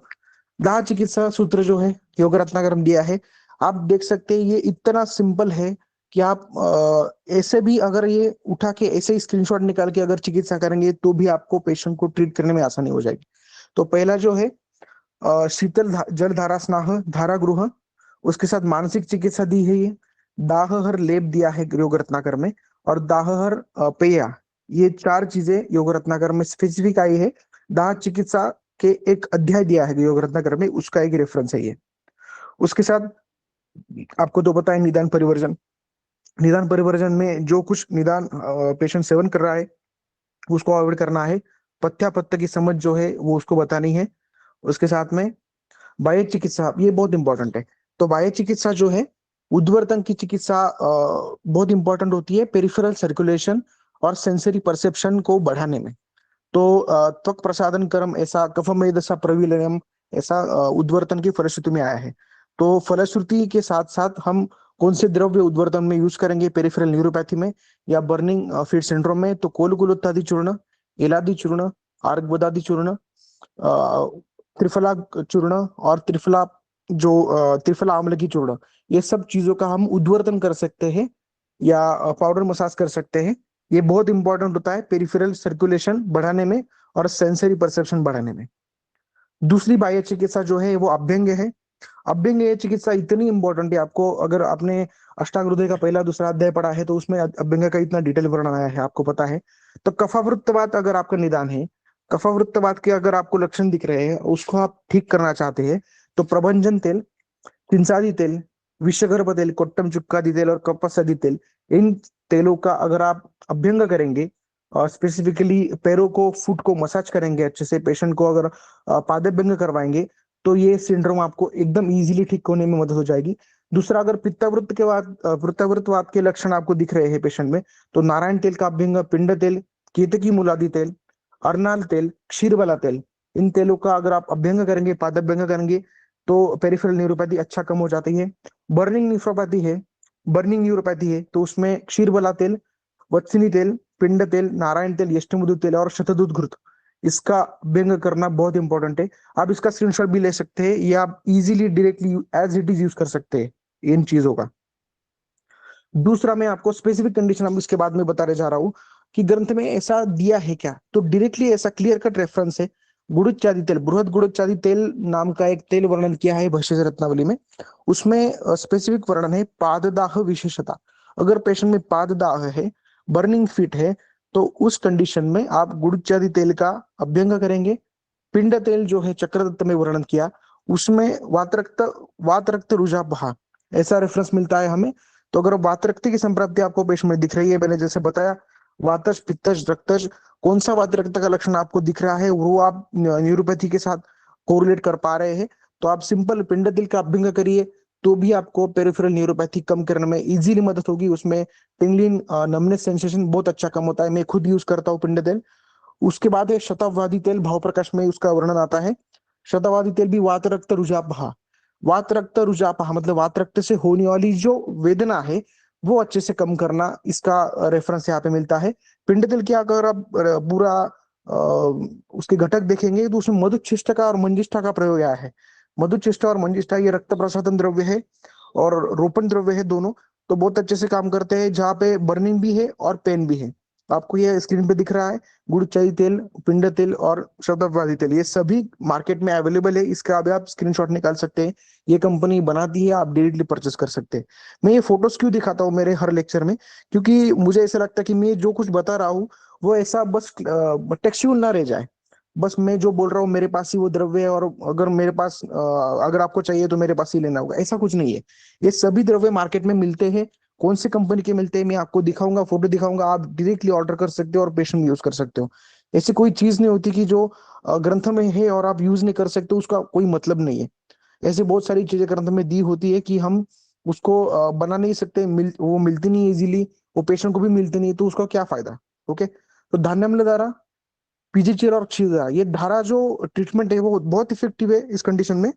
दाह चिकित्सा सूत्र जो है योग रत्नाकरम दिया है, आप देख सकते हैं ये इतना सिंपल है कि आप ऐसे भी अगर ये उठा के ऐसे ही स्क्रीनशॉट निकाल के अगर चिकित्सा करेंगे तो भी आपको पेशेंट को ट्रीट करने में आसानी हो जाएगी। तो पहला जो है जल धारा स्नाह धारा गृह, उसके साथ मानसिक चिकित्सा दी है ये, दाहहर लेप दिया है योग रत्नाकर में, और दाहहर पेया। ये चार चीजें योग रत्नाकर में स्पेसिफिक आई है। दाह चिकित्सा के एक अध्याय दिया है योग रत्नाकर में, उसका एक रेफरेंस है ये। उसके साथ आपको तो पता है निदान परिवर्जन। निदान परिवर्जन में जो कुछ निदान पेशेंट सेवन कर रहा है उसको अवॉइड करना है। पथ्यापथ्य की समझ जो है वो उसको बतानी है। उसके साथ में बाह्य चिकित्सा, ये बहुत इंपॉर्टेंट है। तो बाह्य चिकित्सा जो है उद्वर्तन की चिकित्सा बहुत इंपॉर्टेंट होती है पेरिफेरल सर्कुलेशन और सेंसरी परसेप्शन को बढ़ाने में। तो त्वक प्रसादन क्रम ऐसा कफमेद सा प्रविलयम ऐसा उद्वर्तन की फलश्रुति में आया है। तो फलश्रुति के साथ साथ हम कौन से द्रव्य उद्वर्तन में यूज करेंगे पेरिफेरल न्यूरोपैथी में या बर्निंग फीट सिंड्रोम में, तो कोलगुलुत्तादि चूर्ण, एलादि चूर्ण, आर्गबदादि चूर्ण, त्रिफला चूर्ण और त्रिफला जो त्रिफला आम्ल की चूर्ण, ये सब चीजों का हम उद्वर्तन कर सकते हैं या पाउडर मसाज कर सकते हैं। ये बहुत इंपॉर्टेंट होता है पेरिफेरल सर्कुलेशन बढ़ाने में और सेंसरी परसेप्शन बढ़ाने में। दूसरी बाह्य चिकित्सा जो है वो अभ्यंग है। अभ्यंग ये चिकित्सा इतनी इंपॉर्टेंट है, आपको अगर आपने अष्टांग हृदय का पहला दूसरा अध्याय पढ़ा है तो उसमें अभ्यंग का इतना डिटेल वर्णन आया है, आपको पता है। तो कफावृत्तवात अगर आपका निदान है, कफावृत्तवात के अगर आपको लक्षण दिख रहे हैं उसको आप ठीक करना चाहते हैं, तो प्रभंजन तेल, चिंचादी तेल, विषगर्भ तेल, कोट्टम चुक्कादी तेल और कपसादी तेल, इन तेलों का अगर आप अभ्यंग करेंगे और स्पेसिफिकली पैरों को फुट को मसाज करेंगे अच्छे से, पेशेंट को अगर पादाभ्यंग करवाएंगे तो ये सिंड्रोम आपको एकदम इजीली ठीक होने में मदद हो जाएगी। दूसरा, अगर पित्तावृत्त के बाद पित्तावृत्तवात के लक्षण आपको दिख रहे हैं पेशेंट में, तो नारायण तेल का अभ्यंग, पिंड तेल, केतकी मूलादि तेल, अरनाल तेल, क्षीरबला तेल, इन तेलों का अगर आप अभ्यंग करेंगे पादाभ्यंग करेंगे तो पेरिफेरल न्यूरोपैथी अच्छा कम हो जाती है। बर्निंग न्यूरोपैथी है, बर्निंग न्यूरोपैथी है तो उसमें क्षीरबला तेल, वत्सिनी तेल, पिंड तेल, नारायण तेल, यष्टमधु तेल और शतदूत घृत, इसका व्यंग करना बहुत इंपॉर्टेंट है। आप इसका स्क्रीनशॉट भी ले सकते हैं या आप easily directly as it is use कर सकते हैं इन चीजों का। दूसरा, मैं आपको स्पेसिफिक कंडीशन हम इसके बाद में बताने जा रहा हूँ कि ग्रंथ में ऐसा दिया है क्या, तो डायरेक्टली ऐसा क्लियर कट रेफरेंस है। गुड़ुच्चादि तेल, बृहद गुड़ुच्चादि तेल नाम का एक तेल वर्णन किया है भविष्य रत्नावली में। उसमें स्पेसिफिक वर्णन है पाददाह विशेषता। अगर पेशेंट में पाददाह है, बर्निंग फिट है, तो उस कंडीशन में आप गुड़ुच्चादि तेल का अभ्यंग करेंगे। पिंड तेल जो है चक्रदत्त में वर्णन किया, उसमें वात रक्त रुझा बहा, ऐसा रेफरेंस मिलता है हमें। तो अगर वात रक्त की संप्राप्ति आपको पेशेंट में दिख रही है, मैंने जैसे बताया वातज पित्तज रक्तज, कौन सा वात रक्त का लक्षण आपको दिख रहा है वो आप न्यूरोपैथी के साथ कोरिलेट कर पा रहे हैं, तो आप सिंपल पिंड तेल का अभ्यंग करिए तो भी आपको पेरिफेरल न्यूरोपैथी कम करने में इजीली मदद होगी। उसमें टिंगलिंग नमनेस सेंसेशन बहुत अच्छा कम होता है, मैं खुद यूज करता हूँ पिंड तेल। उसके बाद है शतावधि तेल, भाव प्रकाश में उसका वर्णन आता है। शतावधि तेल भी वात रक्त रुझाप, वात रक्त रुझाप मतलब वात रक्त से होने वाली जो वेदना है वो अच्छे से कम करना, इसका रेफरेंस यहाँ पे मिलता है। पिंड तेल की अगर आप पूरा उसके घटक देखेंगे तो उसमें मधुच्छिष्ट और मंजिष्ठा का प्रयोग आया है। मधुच्छिष्ट और मंजिष्ठा ये रक्त प्रसाधन द्रव्य है और रोपण द्रव्य है दोनों, तो बहुत अच्छे से काम करते हैं जहाँ पे बर्निंग भी है और पेन भी है। आपको ये स्क्रीन पे दिख रहा है गुड़चाई तेल, पिंड तेल और शतावरी तेल, ये सभी मार्केट में अवेलेबल है, इसका भी आप स्क्रीनशॉट निकाल सकते हैं। ये कंपनी बनाती है, आप डायरेक्टली परचेस कर सकते हैं। मैं ये फोटोज क्यों दिखाता हूँ मेरे हर लेक्चर में, क्योंकि मुझे ऐसा लगता है कि मैं जो कुछ बता रहा हूँ वो ऐसा बस टेक्सचुअल ना रह जाए। बस मैं जो बोल रहा हूँ मेरे पास ही वो द्रव्य है और अगर मेरे पास अगर आपको चाहिए तो मेरे पास ही लेना होगा, ऐसा कुछ नहीं है। ये सभी द्रव्य मार्केट में मिलते हैं, कौन सी कंपनी के मिलते हैं मैं आपको दिखाऊंगा, फोटो दिखाऊंगा, आप डायरेक्टली ऑर्डर कर सकते हो और पेशेंट यूज कर सकते हो। ऐसी कोई चीज नहीं होती कि जो ग्रंथ में है और आप यूज नहीं कर सकते, उसका कोई मतलब नहीं है। ऐसे बहुत सारी चीजें ग्रंथ में दी होती है कि हम उसको बना नहीं सकते, वो मिलती नहीं इजीली, वो पेशेंट को भी मिलती नहीं, तो उसका क्या फायदा। ओके, तो धान्यम्ल धारा, पीजीचीर और क्षीर, ये धारा जो ट्रीटमेंट है वो बहुत इफेक्टिव है इस कंडीशन में।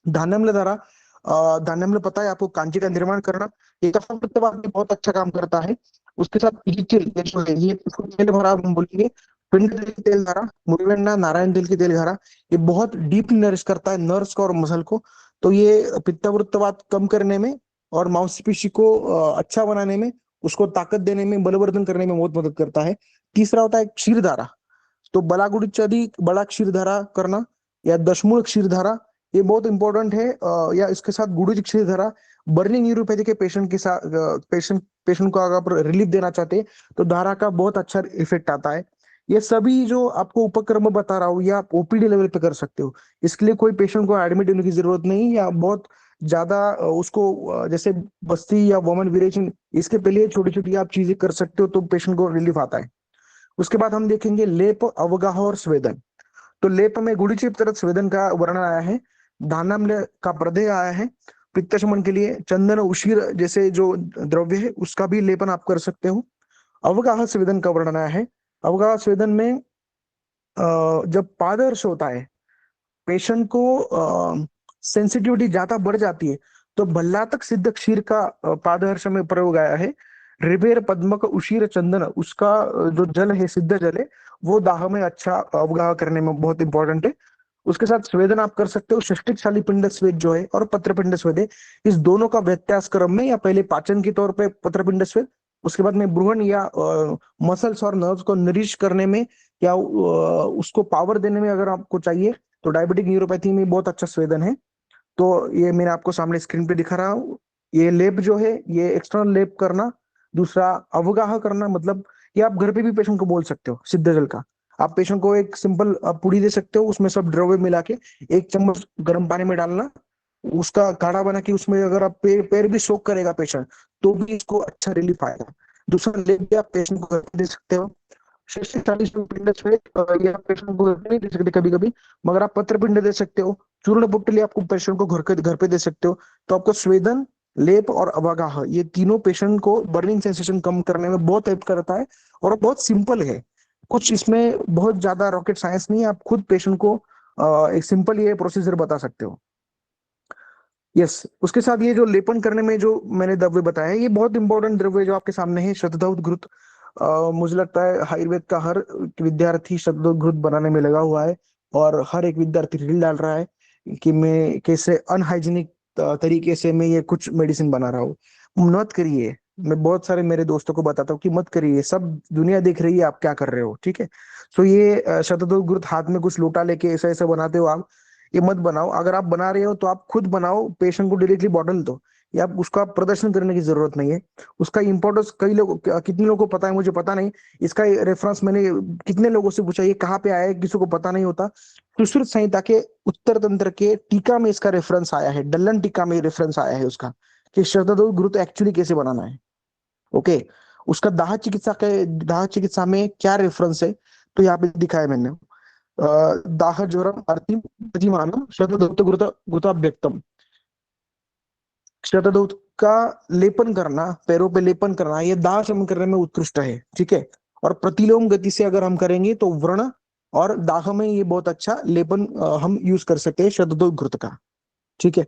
धान्यम्ल धारा धान्यम्ल पता है आपको, कांची का निर्माण करना, ये कफन पित्तवात में बहुत अच्छा काम करता है। उसके साथ इलिचिल, ये जो है ये इसको तेल भरा हम बोलेंगे, पिंड तेल की तेल धारा, मुरवेन्ना नारायण तेल की तेल धारा, ये बहुत डीपली नरिश करता है नर्व्स को और मसल को। तो ये पित्तवृत्तवात कम करने में और मांसपेशी को अच्छा बनाने में, उसको ताकत देने में, बलवर्धन करने में बहुत मदद करता है। तीसरा होता है क्षीरधारा। तो बलागुड़ी बड़ा क्षीरधारा करना या दशमूल क्षीरधारा, ये बहुत इंपॉर्टेंट है। या इसके साथ गुडू क्षीरधारा, बर्निंग न्यूरोपैथी के पेशेंट के साथ, पेशेंट को अगर आप रिलीफ देना चाहते हैं तो धारा का बहुत अच्छा इफेक्ट आता है। ये सभी जो आपको उपक्रम बता रहा हूँ, ये आप ओपीडी लेवल पे कर सकते हो। इसके लिए कोई पेशेंट को एडमिट होने की जरूरत नहीं, या बहुत ज्यादा उसको जैसे बस्ती या वोमन विरेचन, इसके पहले छोटी छोटी आप चीजें कर सकते हो तो पेशेंट को रिलीफ आता है। उसके बाद हम देखेंगे लेप, अवगाह और स्वेदन। तो लेप में गुड़ीचिप तरह स्वेदन का वर्णन आया है, दानाम्ल का प्रदेय आया है, पित्त शमन के लिए चंदन उशीर जैसे जो द्रव्य है उसका भी लेपन आप कर सकते हो। अवगाह स्वेदन का वर्णन आया है। अवगाह स्वेदन में जब पादर्श होता है, पेशेंट को सेंसिटिविटी ज्यादा बढ़ जाती है, तो भल्लातक सिद्ध क्षीर का पादहर्ष में प्रयोग आया है। रिबेर पद्मक उशीर चंदन, उसका जो जल है, सिद्ध जल है, वो दाह में अच्छा अवगाह करने में बहुत इंपॉर्टेंट है। उसके साथ स्वेदन आप कर सकते हो, षष्टिकशाली पिंड स्वेद जो है और पत्रपिंड स्वेद है, इस दोनों का व्यत्यास क्रम में, या पहले पाचन के तौर पे पत्रपिंड स्वेद, उसके बाद में ब्रूहन या मसल्स और नर्व्स को नरिश करने में या उसको पावर देने में अगर आपको चाहिए, तो डायबिटिक न्यूरोपैथी में बहुत अच्छा स्वेदन है। तो ये मैंने आपको सामने स्क्रीन पे दिखा रहा हूँ। ये लेप जो है, ये एक्सटर्नल लेप करना। दूसरा अवगाह करना, मतलब ये आप घर पे भी पेशेंट को बोल सकते हो सिद्ध जल का। आप पेशेंट को एक सिंपल पुड़ी दे सकते हो, उसमें सब द्रव्य मिला के 1 चम्मच गर्म पानी में डालना, उसका काढ़ा बना के उसमें अगर आप पैर पैर भी सोख करेगा पेशेंट, तो भी इसको अच्छा रिलीफ आएगा। दूसरा लेप भी आप पेशेंट को घर पे दे सकते हो। 40 स्वेद ये आप पेशेंट को घर पे नहीं दे सकते कभी कभी, मगर आप पत्र पिंड दे सकते हो। चूर्ण पुट्टली आपको पेशेंट को घर पे दे सकते हो। तो आपको स्वेदन, लेप और अवगाह, ये तीनों पेशेंट को बर्निंग सेंसेशन कम करने में बहुत हेल्प करता है, और बहुत सिंपल है। कुछ इसमें बहुत ज्यादा रॉकेट साइंस नहीं है, आप खुद पेशेंट को एक सिंपल ये प्रोसीजर बता सकते हो। यस, उसके साथ ये जो लेपन करने में जो मैंने द्रव्य बताया, ये बहुत इंपॉर्टेंट द्रव्य जो आपके सामने है, शतधौत घृत। मुझे लगता है आयुर्वेद का हर विद्यार्थी शतधौत घृत बनाने में लगा हुआ है, और हर एक विद्यार्थी रील डाल रहा है कि मैं कैसे अनहाइजीनिक तरीके से मैं ये कुछ मेडिसिन बना रहा हूँ। मत करिए, मैं बहुत सारे मेरे दोस्तों को बताता हूँ कि मत करिए, सब दुनिया देख रही है आप क्या कर रहे हो, ठीक है। सो ये शतधौत घृत हाथ में कुछ लोटा लेके ऐसा ऐसा बनाते हो आप, ये मत बनाओ। अगर आप बना रहे हो तो आप खुद बनाओ, पेशेंट को डायरेक्टली बॉटल दो, या आप उसका प्रदर्शन करने की जरूरत नहीं है। उसका इंपॉर्टेंस कई लोगों, कितने लोगों को पता है मुझे पता नहीं। इसका रेफरेंस मैंने कितने लोगों से पूछा, ये कहाँ पे आया है, किसी को पता नहीं होता। सुश्रुत संहिता के उत्तर तंत्र के टीका में इसका रेफरेंस आया है, डल्लन टीका में रेफरेंस आया है उसका, कि शतधौत घृत एक्चुअली कैसे बनाना है। ओके, उसका दाह चिकित्सा में क्या रेफरेंस है, तो यहाँ पे दिखाया मैंने। दाह ज्वरम अर्थिम प्रतिमानम शतधौत घृताभ्यक्तम। शतदूत का लेपन करना, पैरों पे लेपन करना, ये दाह शमन करने में उत्कृष्ट है, ठीक है। और प्रतिलोम गति से अगर हम करेंगे तो व्रण और दाह में ये बहुत अच्छा लेपन हम यूज कर सकते हैं शतदूत घृत का, ठीक है।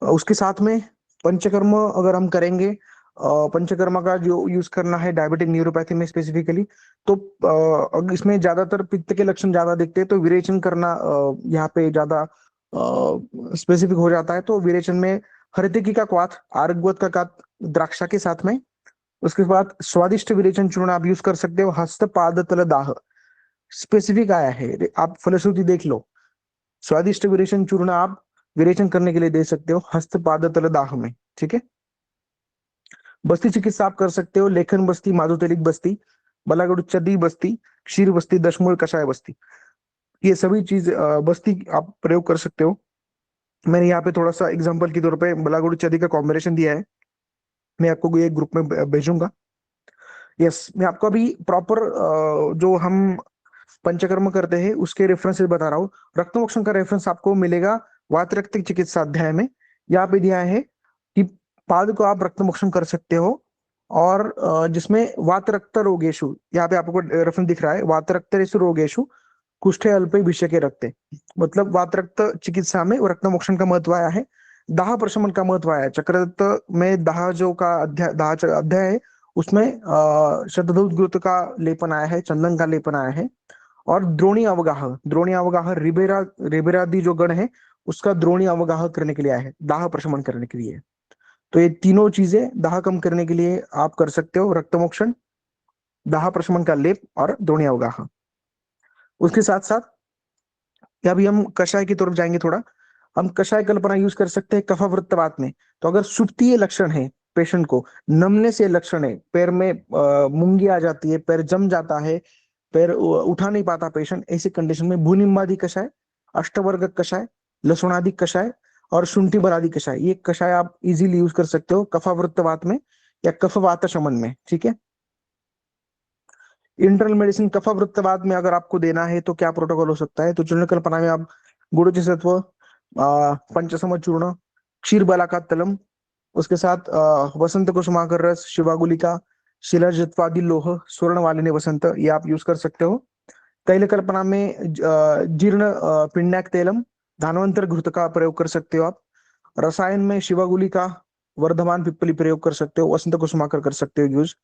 उसके साथ में पंचकर्म अगर हम करेंगे, पंचकर्मा का जो यूज करना है डायबिटिक न्यूरोपैथी में स्पेसिफिकली, तो इसमें ज्यादातर पित्त के लक्षण ज्यादा दिखते हैं, तो विरेचन करना यहाँ पे ज्यादा स्पेसिफिक हो जाता है। तो विरेचन में हरतिकी का क्वाथ, आरगवत का काथ द्राक्षा के साथ में। उसके बाद स्वादिष्ट विरेचन चूर्ण आप यूज कर सकते हो। हस्त पाद तल दाह स्पेसिफिक आया है, आप फलश्रुति देख लो। स्वादिष्ट विरेचन चूर्ण आप विरेचन करने के लिए दे सकते हो हस्त पाद तल दाह में, ठीक है। बस्ती चिकित्सा आप कर सकते हो, लेखन बस्ती, माधुतेलिक बस्ती, बलागुड़ बस्ती, क्षीर बस्ती, दशमूल कषाय बस्ती, ये सभी चीज बस्ती आप प्रयोग कर सकते हो। मैंने यहाँ पे थोड़ा सा एग्जांपल के तौर पे बलागुड़ का कॉम्बिनेशन दिया है, मैं आपको ये ग्रुप में भेजूंगा। यस, मैं आपको अभी प्रॉपर जो हम पंचकर्म करते हैं उसके रेफरेंसेस बता रहा हूँ। रक्तमोक्षण का रेफरेंस आपको मिलेगा वात रक्त चिकित्सा अध्याय में। यहाँ पे दिया है कि पाद को आप रक्तमोक्षण कर सकते हो, और जिसमें वात रक्त रोगेशु, यहाँ पे आपको रेफरेंस दिख रहा है, वात रक्त रोगेशु कुष्ठे अल्पे विषके रक्ते, मतलब वात रक्त चिकित्सा में रक्तमोक्षण का महत्व आया है, दाह प्रशमन का महत्व आया है। चक्रदत्त में दाह जो का अध्याय, अध्याय है उसमें शतधूत घृत का लेपन आया है, चंदन का लेपन आया है। और द्रोणी अवगाह रिबेरा रिबेरादि जो गण है उसका द्रोणी अवगाह करने के लिए आया है, दाह प्रशमन करने के लिए। तो ये तीनों चीजें दाह कम करने के लिए आप कर सकते हो, रक्तमोक्षण, दाह प्रशमन का लेप और द्रोणी अवगाह। उसके साथ साथ अभी हम कषाय की तरफ जाएंगे थोड़ा। हम कषाय कल्पना यूज कर सकते हैं कफावृत्तवात में। तो अगर सुप्तीय लक्षण है पेशेंट को, नमने से लक्षण है, पैर में मूंगी आ जाती है, पैर जम जाता है, पैर उठा नहीं पाता पेशेंट, ऐसी कंडीशन में भूनिम्बादि कषाय, अष्टवर्ग कषाय, लसुणादि कषाय और शुंठी बरादि कषाय, ये कषाय आप इजीली यूज कर सकते हो कफावृत्तवात में या कफवात शमन में। ठीक है। इंटरनल मेडिसिन कफावृत्तवात में अगर आपको देना है तो क्या प्रोटोकॉल हो सकता है? तो चूर्ण कल्पना में आप गुड़ सत्व, पंचसम चूर्ण, क्षीर बालाका तलम, उसके साथ वसंत कुसुमाकर रस, शिवागुलिका, शिलाजित्वादि लोह, स्वर्ण वालिनी वसंत, ये आप यूज कर सकते हो। तैल कल्पना में जीर्ण पिंडैक तेलम, धानवंतर घृत का प्रयोग कर सकते हो आप। रसायन में शिवागुलिका, वर्धमान पिप्पली प्रयोग कर सकते हो, वसंत कुसुमाकर कर सकते हो यूज।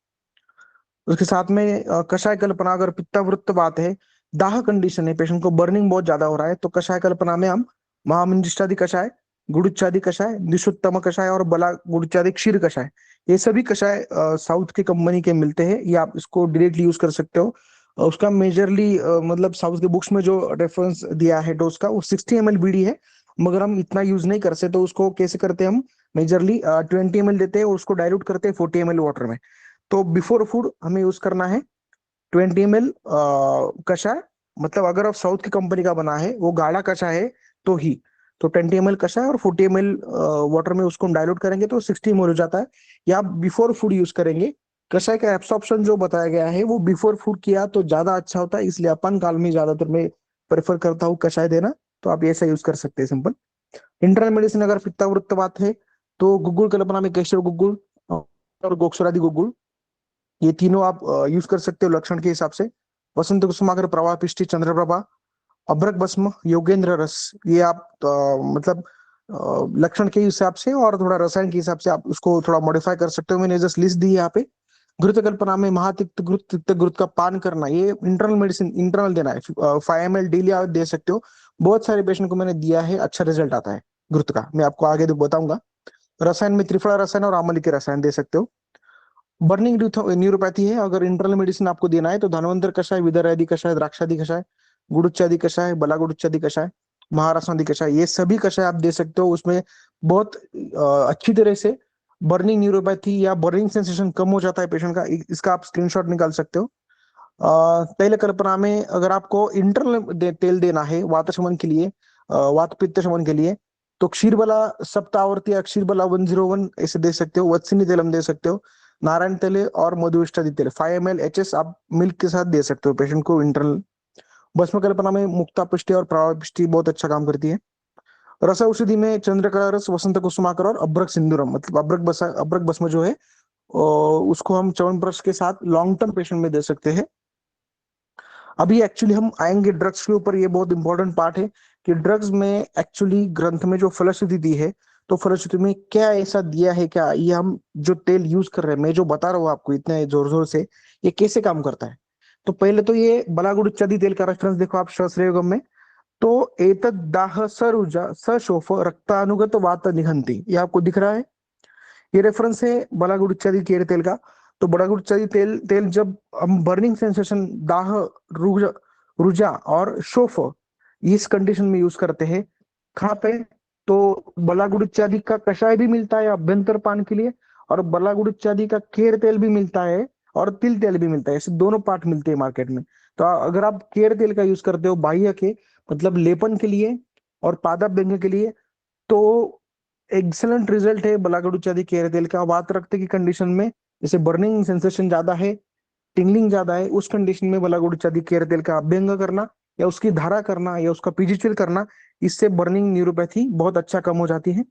उसके साथ में कषाय कल्पना, अगर पित्तावृत्त बात है, दाह कंडीशन है, पेशेंट को बर्निंग बहुत ज्यादा हो रहा है, तो कषाय कल्पना में हम महामंजिष्टादि कषाय, गुड़ुच्चादि कषाय, निशुत्तम कषाय और बला गुड़ुच्चादि क्षीर कषाय, ये सभी कषाय साउथ की कंपनी के मिलते हैं, ये आप इसको डायरेक्टली यूज कर सकते हो। उसका मेजरली मतलब साउथ के बुक्स में जो रेफरेंस दिया है डोज का वो 60 ml बीडी है, मगर हम इतना यूज नहीं कर सकते, तो उसको कैसे करते हैं हम, मेजरली 20 ml देते हैं और उसको डाइल्यूट करते हैं 40 ml वाटर में। तो बिफोर फूड हमें यूज करना है 20 ml कषाय, मतलब अगर आप साउथ की कंपनी का बना है वो गाढ़ा कषाय है तो ही, तो 20 ml कषाय और 40 ml वाटर में उसको डाइल्यूट करेंगे तो 60 ml हो जाता है। या आप बिफोर फूड यूज करेंगे, कषाय का एब्सॉर्प्शन जो बताया गया है वो बिफोर फूड किया तो ज्यादा अच्छा होता है, इसलिए अपन काल में ज्यादातर मैं प्रेफर करता हूँ कषाय देना, तो आप ऐसा यूज कर सकते हैं सिंपल। इंटरनल मेडिसिन अगर पित्तावृत्त बात है तो गुग्गुल कल्पना में केशर गुग्गुल और गोक्षरादि गुग्गुल, ये तीनों आप यूज कर सकते हो लक्षण के हिसाब से। वसंत कुसुमाकर, प्रवाह पिष्टि, चंद्रप्रभा, अभ्रक भस्म, योगेंद्र रस, ये आप मतलब लक्षण के हिसाब से और थोड़ा रसायन के हिसाब से आप उसको थोड़ा मॉडिफाई कर सकते हो, मैंने जस्ट लिस्ट दी है यहाँ पे। घृत कल्पना में महातिक्त घृत, तिक्त घृत का पान करना, ये इंटरनल मेडिसिन, इंटरनल देना है, 5 ml डेली आप दे सकते हो। बहुत सारे पेशेंट को मैंने दिया है, अच्छा रिजल्ट आता है घृत का, मैं आपको आगे बताऊंगा। रसायन में त्रिफला रसायन और आमली के रसायन दे सकते हो। बर्निंग न्यूरोपैथी है, अगर इंटरनल मेडिसिन आपको देना है तो धनवंतर कषाय, विदर्यादि कषाय, द्राक्षादि कषाय, गुड़ुच्चादि कषाय, बला गुड़ुच्चादि कषाय, महाराष्ट्रादि कषाय, ये सभी कषाय आप दे सकते हो। उसमें बहुत अच्छी तरह से बर्निंग न्यूरोपैथी या बर्निंग सेंसेशन कम हो जाता है पेशेंट का, इसका आप स्क्रीनशॉट निकाल सकते हो। तैल कल्पना में अगर आपको इंटरनल तेल देना है वात शमन के लिए, वात पित्त शमन के लिए, तो क्षीरबला सप्तावर्ती या क्षीरबला 101 ऐसे दे सकते हो, वत्सिनी तेल हम दे सकते हो, नारायण तेल और मधुष्टादि तेल 5 ml एचएस आप मिल्क के साथ दे सकते हो पेशेंट को इंटरनल। भस्म कल्पना में मुक्ता पुष्टि और प्रवाह पुष्टि बहुत अच्छा काम करती है। रस औषधि में चंद्रकला रस, वसंत कुसुमाकर और अभ्रक सिंदूरम, मतलब अभ्रक भस्म जो है उसको हम च्यवनप्राश के साथ लॉन्ग टर्म पेशेंट में दे सकते हैं। अभी एक्चुअली हम आएंगे ड्रग्स के ऊपर, ये बहुत इंपॉर्टेंट पार्ट है कि ड्रग्स में एक्चुअली ग्रंथ में जो फलश्रुति दी है, तो फलश्रुति में क्या ऐसा दिया है, क्या ये हम जो तेल यूज कर रहे हैं, मैं जो बता रहा हूँ आपको इतने जोर जोर से, ये कैसे काम करता है। तो पहले तो ये बलागुड़ इत्यादि तेल का रेफरेंस देखो आप श्रेयगम में, तो एतद दाह सरुजा सशोफ रक्तानुगत वात निघंति, ये आपको दिख रहा है, ये रेफरेंस है बलागुड़ इत्यादि केर तेल का। तो बलागुड़ इत्यादि तेल तेल जब हम बर्निंग सेंसेशन, दाह, रुजा रुजा और शोफ इस कंडीशन में यूज करते हैं, कहाँ पे, तो बलागुड़ इत्यादि का कषाय भी मिलता है अभ्यंतर पान के लिए, और बलागुड़ इत्यादि का केर तेल भी मिलता है और तिल तेल भी मिलता है, ऐसे दोनों पार्ट मिलते हैं मार्केट में। तो अगर आप केर तेल का यूज करते हो बाह्य के, मतलब लेपन के लिए और पादाभ्यंग के लिए, तो एक्सलेंट रिजल्ट है बलागुड़ इत्यादि केर तेल का। वात रक्त की कंडीशन में, जैसे बर्निंग सेंसेशन ज्यादा है, टिंगलिंग ज्यादा है, उस कंडीशन में बलागुड़ इत्यादि केर तेल का अभ्यंग करना या उसकी धारा करना या उसका पीजीचुअल करना, इससे बर्निंग न्यूरोपैथी बहुत अच्छा कम हो जाती है।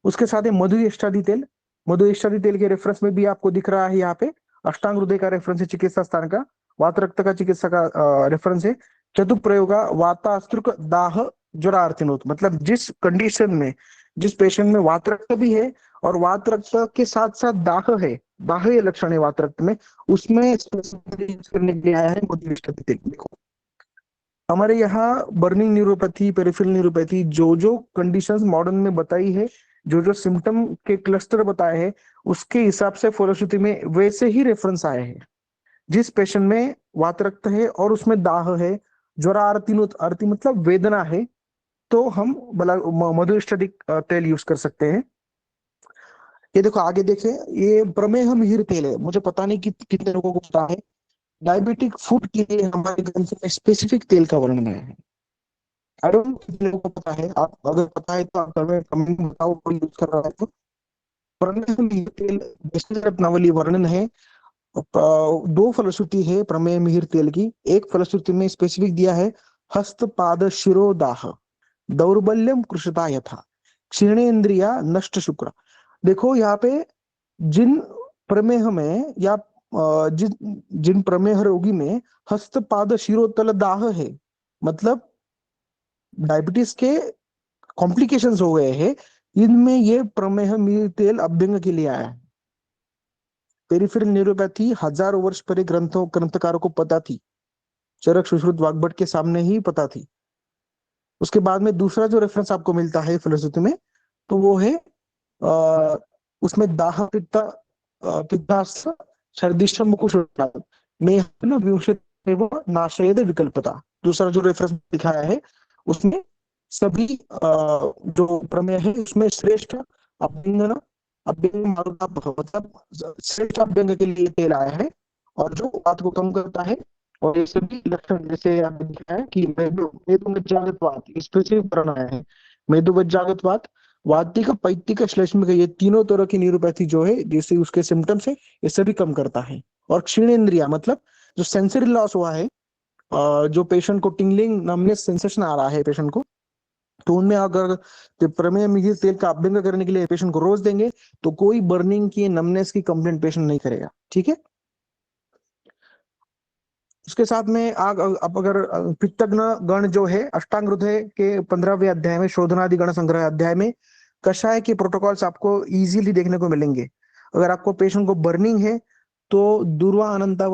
उसके साथ ही मधुयष्टादि तेल, मधुयष्टादि तेल के रेफरेंस में भी आपको दिख रहा है यहाँ पे, अष्टांग हृदय का रेफरेंस है चिकित्सा स्थान का, वात रक्त का चिकित्सा का रेफरेंस है, चतुप्रयोगा वातास्त्रुक दाह ज्वरार्थिनोत, मतलब जिस कंडीशन में, जिस पेशेंट में वात रक्त भी है और वात रक्त के साथ साथ दाह है, दाह्य लक्षण है वात रक्त में, उसमें यूज करने के लिए आया है मोदी। देखो हमारे यहाँ बर्निंग न्यूरोपैथी, पेरिफेरल न्यूरोपैथी, जो जो कंडीशंस मॉडर्न में बताई है, जो जो सिम्टम के क्लस्टर बताए हैं, उसके हिसाब से फलश्रुति में वैसे ही रेफरेंस आए हैं। जिस पेशेंट में वात रक्त है और उसमें दाह है, ज्वरा आरती, आरती मतलब वेदना है, तो हम मधुस्टडिक तेल यूज कर सकते हैं। ये देखो आगे देखें, ये प्रमेह मिहिर तेल है, मुझे पता नहीं कितने लोगों को पता है। डायबिटिक फूड के लिए हमारे ग्रंथ में स्पेसिफिक तेल का वर्णन है। आई डोंट, कितने लोगों को पता है, आप अगर पता है तो आप हमें कमेंट में बताओ, कोई यूज कर रहा है तो। प्रमेह मिहिर तेल विशेष रत्नावली वर्णन है। दो फलश्रुति है प्रमेय मिहिर तेल की। एक फलश्रुति में स्पेसिफिक दिया है, हस्त पाद शिरोदाह दौर्बल्यम कृषता यथा क्षीणेन्द्रिया नष्ट शुक्र। देखो यहाँ पे जिन प्रमेह में या जिन जिन प्रमेह रोगी में हस्त पाद शिरोतल दाह है, मतलब डायबिटीज के कॉम्प्लिकेशंस हो गए हैं, इनमें ये प्रमेह मिहिर तेल अभ्यंग के लिए आया है। पेरिफेरल न्यूरोपैथी हजारों वर्ष पहले ग्रंथकारों को पता थी, चरक सुश्रुत वाग्भट के सामने ही पता थी। उसके बाद में दूसरा जो रेफरेंस आपको मिलता है फिलोसफी में, तो वो है उसमें दाह पित्त पित्तास्त्र सर्दिष्ट मुकुश में विंशति नाशयद विकल्पता। दूसरा जो रेफरेंस दिखाया है उसमें सभी जो प्रमेय है उसमें श्रेष्ठ अभ्यंगन, अभ्यंग मारुता मतलब श्रेष्ठ अभ्यंग के लिए तेल आया है, और जो बात को कम करता है। और ये सभी लक्षण जैसे आपने दिखा है कि मेदुमज्जागतवात स्पेसिफिक वर्णन आया है। मेदुमज्जागतवात, वातिक, पैतिक, श्लेष्मिक, ये तीनों तरह की न्यूरोपैथी जो है, जैसे उसके सिम्टम्स है, ये सभी कम करता है। और क्षीणेन्द्रिया मतलब जो सेंसरी लॉस हुआ है, जो पेशेंट को टिंगलिंग नमनेस सेंसेशन आ रहा है पेशेंट को, तो उनमें अगर प्रमेय मिहिर तेल का अभ्यंग करने के लिए पेशेंट को रोज देंगे तो कोई बर्निंग की, नमनेस की कंप्लेंट पेशेंट नहीं करेगा। ठीक है। उसके साथ में अब अगर पित्तग्न गण जो है, अष्टांग हृदय के 15वें अध्याय में, शोधनादि गण संग्रह अध्याय में कषाय के प्रोटोकॉल्स आपको इजीली देखने को मिलेंगे। अगर आपको पेशेंट को बर्निंग है तो दूर्वा अनंता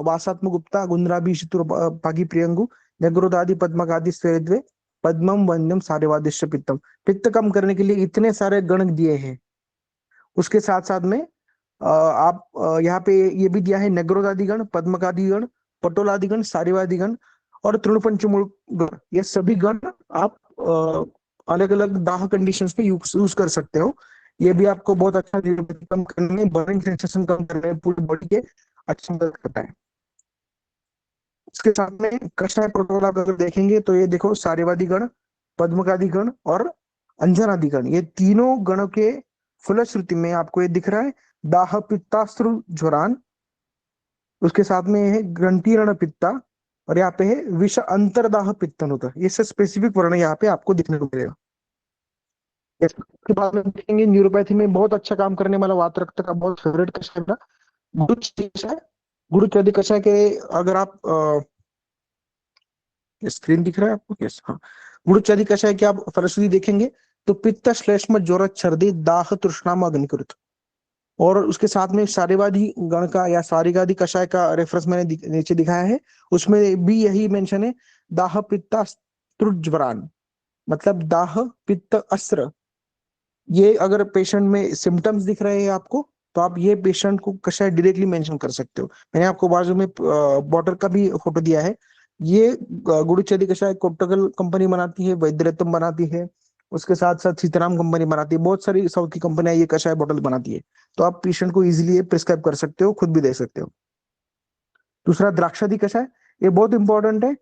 वासात्म गुप्ता गुंद्राभि शितुर पागी प्रियंगु नगरोदादि पद्मगादि स्वेद्वे पद्मम वन्यम सारेवादिश्य पित्तम। पित्त कम करने के लिए इतने सारे गण दिए हैं। उसके साथ साथ में आप यहाँ पे ये भी दिया है, नगरोदादिगण, पद्मकादिगण, पटोलादिगण, सारीवादिगण और तृणपंचमूल गण, ये सभी गण आप अलग अलग दाह कंडीशंस पे यूज कर सकते हो। ये भी आपको बहुत अच्छा कम करने में, बर्निंग सेंसेशन कम करने में, पूरी बॉडी के अच्छा मदद करता है। इसके साथ में कषाय प्रोटोकॉल आप अगर देखेंगे तो ये देखो, सारीवादी गण, पद्मकादी गण और अंजनादि गण, ये तीनों गणों के फलश्रुति में आपको ये दिख रहा है, दाह पित्तास्त्रु ज्वरान, उसके साथ में है ग्रंथीरण पित्ता, और यहाँ पे है विष अंतरदाह पित्तनुत। ये सब स्पेसिफिक वर्ण यहाँ पे आपको दिखने को मिलेगा। इसके बाद में देखेंगे न्यूरोपैथी में बहुत अच्छा काम करने वाला वात रक्त का बहुत फेवरेट कषाय ना, गुड़ कषाय। गुड़ के कषाय के अगर आप स्क्रीन दिख रहा है आपको? यस, हाँ। गुड़ चादी कषाय की आप फलश्रुति देखेंगे तो पित्त श्लेष्म ज्वर छर्दी दाह तृष्णाम अग्निकृत। और उसके साथ में सारीवादी गण का या सारीगादि कषाय का रेफरेंस मैंने नीचे दिखाया है, उसमें भी यही मेंशन है, दाह पित्ता ज्वरान, मतलब दाह पित्त अस्त्र। ये अगर पेशेंट में सिम्टम्स दिख रहे हैं आपको, तो आप ये पेशेंट को कषाय डायरेक्टली मेंशन कर सकते हो। मैंने आपको बाजू में बॉटल का भी फोटो दिया है। ये गुड़चदी कषाय कोप्टकल कंपनी बनाती है, वैद्यरत्न बनाती है, उसके साथ साथ सीताराम कंपनी बनाती है, बहुत सारी साउथ की कंपनियां ये कषाय बॉटल बनाती है। तो आप पेशेंट को इजीली प्रिस्क्राइब कर सकते हो, खुद भी दे सकते हो। दूसरा द्राक्षादि कषाय, ये बहुत इंपॉर्टेंट है।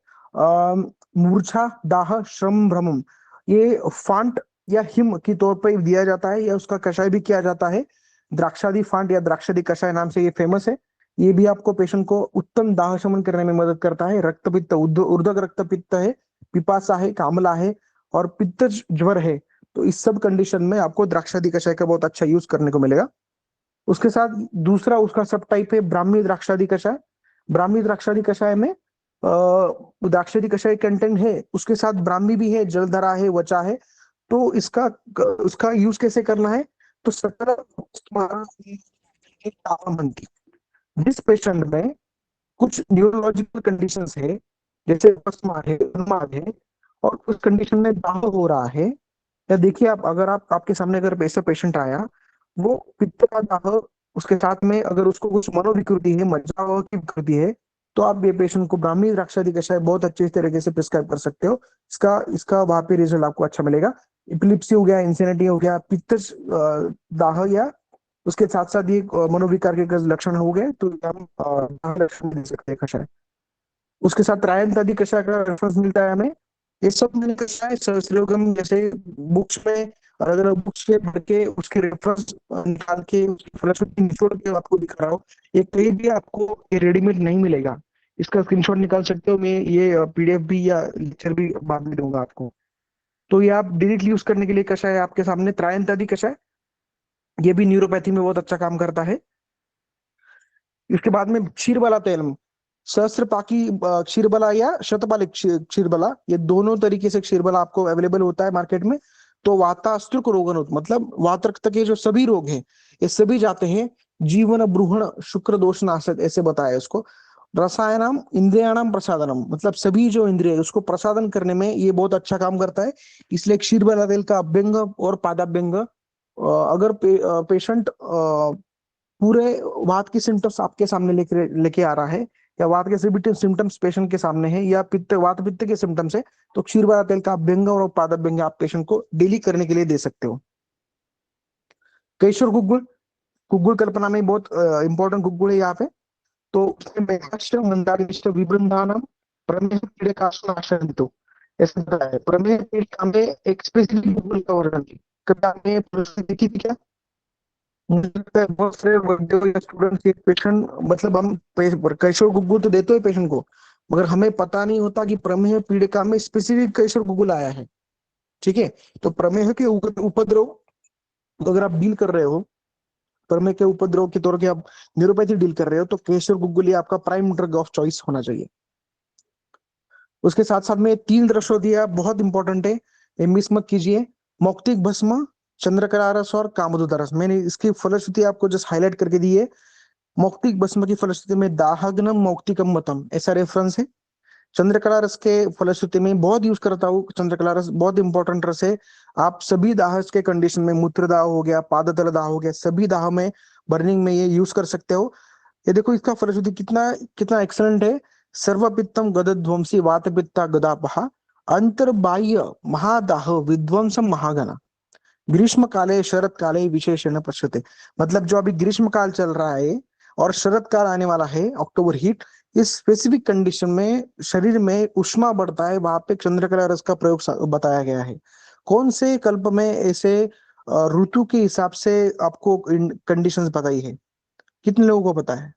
मूर्छा, दाह, श्रम, भ्रमम, ये फांट या हिम की तौर पर दिया जाता है, या उसका कषाय भी किया जाता है। द्राक्षादि फांट या द्राक्षादि कषाय नाम से ये फेमस है। ये भी आपको पेशेंट को उत्तम दाह शमन करने में मदद करता है। रक्तपित्त, ऊर्ध्व रक्तपित्त है, पिपासा है, कामला है और पित्त ज्वर है, तो इस सब कंडीशन में आपको द्राक्षादि कषाय का बहुत अच्छा यूज करने को मिलेगा। उसके साथ दूसरा उसका सब टाइप है ब्राह्मी द्राक्षादि कषाय। ब्राह्मी द्राक्षादि कषाय में दाक्षरी कषाय कंटेंट है, उसके साथ ब्राह्मी भी है, जलधरा है, वचा है। तो इसका उसका यूज कैसे करना है? तो 17 जिस पेशेंट में कुछ न्यूरोलॉजिकल कंडीशंस है, जैसे अस्थमा है, उन्माद है, और उस कंडीशन में दाह हो रहा है, या देखिए आप, अगर आप आपके सामने अगर ऐसा पेशेंट आया, वो पित्त का दाह, उसके साथ में अगर उसको कुछ मनोविकृति है, मज्जा की विकृति है, तो आप ये पेशेंट को ब्राह्मी द्राक्षादि कषाय बहुत अच्छे तरीके से प्रिस्क्राइब कर सकते हो। इसका इसका वहां पे रिजल्ट आपको अच्छा मिलेगा। इपिलिप्सी हो गया, इंसेनिटी हो गया, पित्त दाह, या उसके साथ साथ ये मनोविकार के अगर लक्षण हो गए, तो ये हम लक्षण दे सकते हैं कषाय। उसके साथ त्रायंत आदि कषाय का रेफरेंस मिलता है हमें। ये सब मैंने कषाय सहस्त्रयोगम जैसे बुक्स में, अलग अलग बुक्स के भर के उसके रेफरेंस निकाल के उसकी फलश्रुति निचोड़ के आपको दिखा रहा हूँ। ये कहीं भी आपको ये रेडीमेड नहीं मिलेगा। इसका स्क्रीनशॉट निकाल सकते हो, मैं ये पीडीएफ भी या लेक्चर भी बाद में दूंगा आपको। तो ये आप डायरेक्टली यूज करने के लिए कषाय आपके सामने त्रायंत आदि कषाय, ये भी न्यूरोपैथी में बहुत अच्छा काम करता है। इसके बाद में क्षीरबाला तेल, सहस्त्रपाकी क्षीरबला या शतपाली क्षीरबला, ये दोनों तरीके से क्षीरबला आपको अवेलेबल होता है मार्केट में। तो वातास्त्रुक रोगन, मतलब वातरक्त के जो सभी रोग हैं, ये सभी जाते हैं। जीवन ब्रूहण शुक्र दोष नाशक ऐसे बताया इसको। रसायनम इंद्रियाणाम प्रसादनम, मतलब सभी जो इंद्रिय उसको प्रसादन करने में ये बहुत अच्छा काम करता है। इसलिए क्षीरबला तेल का अभ्यंग और पादाभ्यंग, अगर पेशेंट पूरे वात की सिम्टम्स आपके सामने लेके लेके आ रहा है, या वात के सभी सिम्टम्स पेशेंट के सामने है, या वात पित्त के सिम्टम्स है, तो क्षीरबाला तेल का अभ्यंग और पादाभ्यंग आप पेशेंट को डेली करने के लिए दे सकते हो। केशर गुग्गुल, गुग्गुल कल्पना में बहुत इंपॉर्टेंट गुग्गुल है यहाँ पे। तो उसमें मेघाश्च मंदारिश्च विबृंदानम प्रमेह पीड़िकाशनाशनतो, ऐसा बताया है। प्रमेह पीड़िका में एक स्पेसिफिक गुग्गुल का वर्णन की कभी आपने प्रस्तुति देखी थी क्या? मुझे लगता है बहुत सारे स्टूडेंट्स, एक पेशेंट, मतलब हम कैशोर गुग्गुल तो देते हैं पेशेंट को, मगर हमें पता नहीं होता कि प्रमेह पीड़िका में स्पेसिफिक कैशोर गुग्गुल आया है। ठीक है, तो प्रमेह के उपद्रव, तो अगर आप डील कर रहे हो, प्रमेह के उपद्रव के तौर के आप न्यूरोपैथी डील कर रहे हो, तो केशर गुग्गुल ये आपका प्राइम ड्रग ऑफ चॉइस होना चाहिए। उसके साथ साथ में 3 द्रष्टोदिया बहुत इंपॉर्टेंट है, ये मिस मत कीजिए। मौक्तिक भस्म, चंद्रकला रस और कामधुता रस, मैंने इसकी फलश्रुति आपको जस्ट हाईलाइट करके दी है। मौक्तिक भस्म की फलश्रुति में दाहग्नम मौक्तिकम मतम ऐसा रेफरेंस है। चंद्रकला रस के फलश्रुति में बहुत यूज करता हूँ, चंद्रकला रस बहुत इंपॉर्टेंट रस है। आप सभी दाह के कंडीशन में, मूत्र दाह हो गया, पादतल दाह हो गया, सभी दाह में बर्निंग में ये यूज कर सकते हो। ये देखो इसका फलश्रुति कितना कितना एक्सलेंट है। सर्वपित्तम गदध्वंसी वात पित्ता गदापहा, अंतर्बाह्य महादाह विध्वंसम महागना, ग्रीष्म काले शरत काले विशेषण पश्यते। मतलब जो अभी ग्रीष्म काल चल रहा है और शरत काल आने वाला है, अक्टूबर हीट, इस स्पेसिफिक कंडीशन में शरीर में उष्मा बढ़ता है, वहां पे चंद्रकला रस का प्रयोग बताया गया है। कौन से कल्प में ऐसे ऋतु के हिसाब से आपको कंडीशंस बताई है? कितने लोगों को पता है?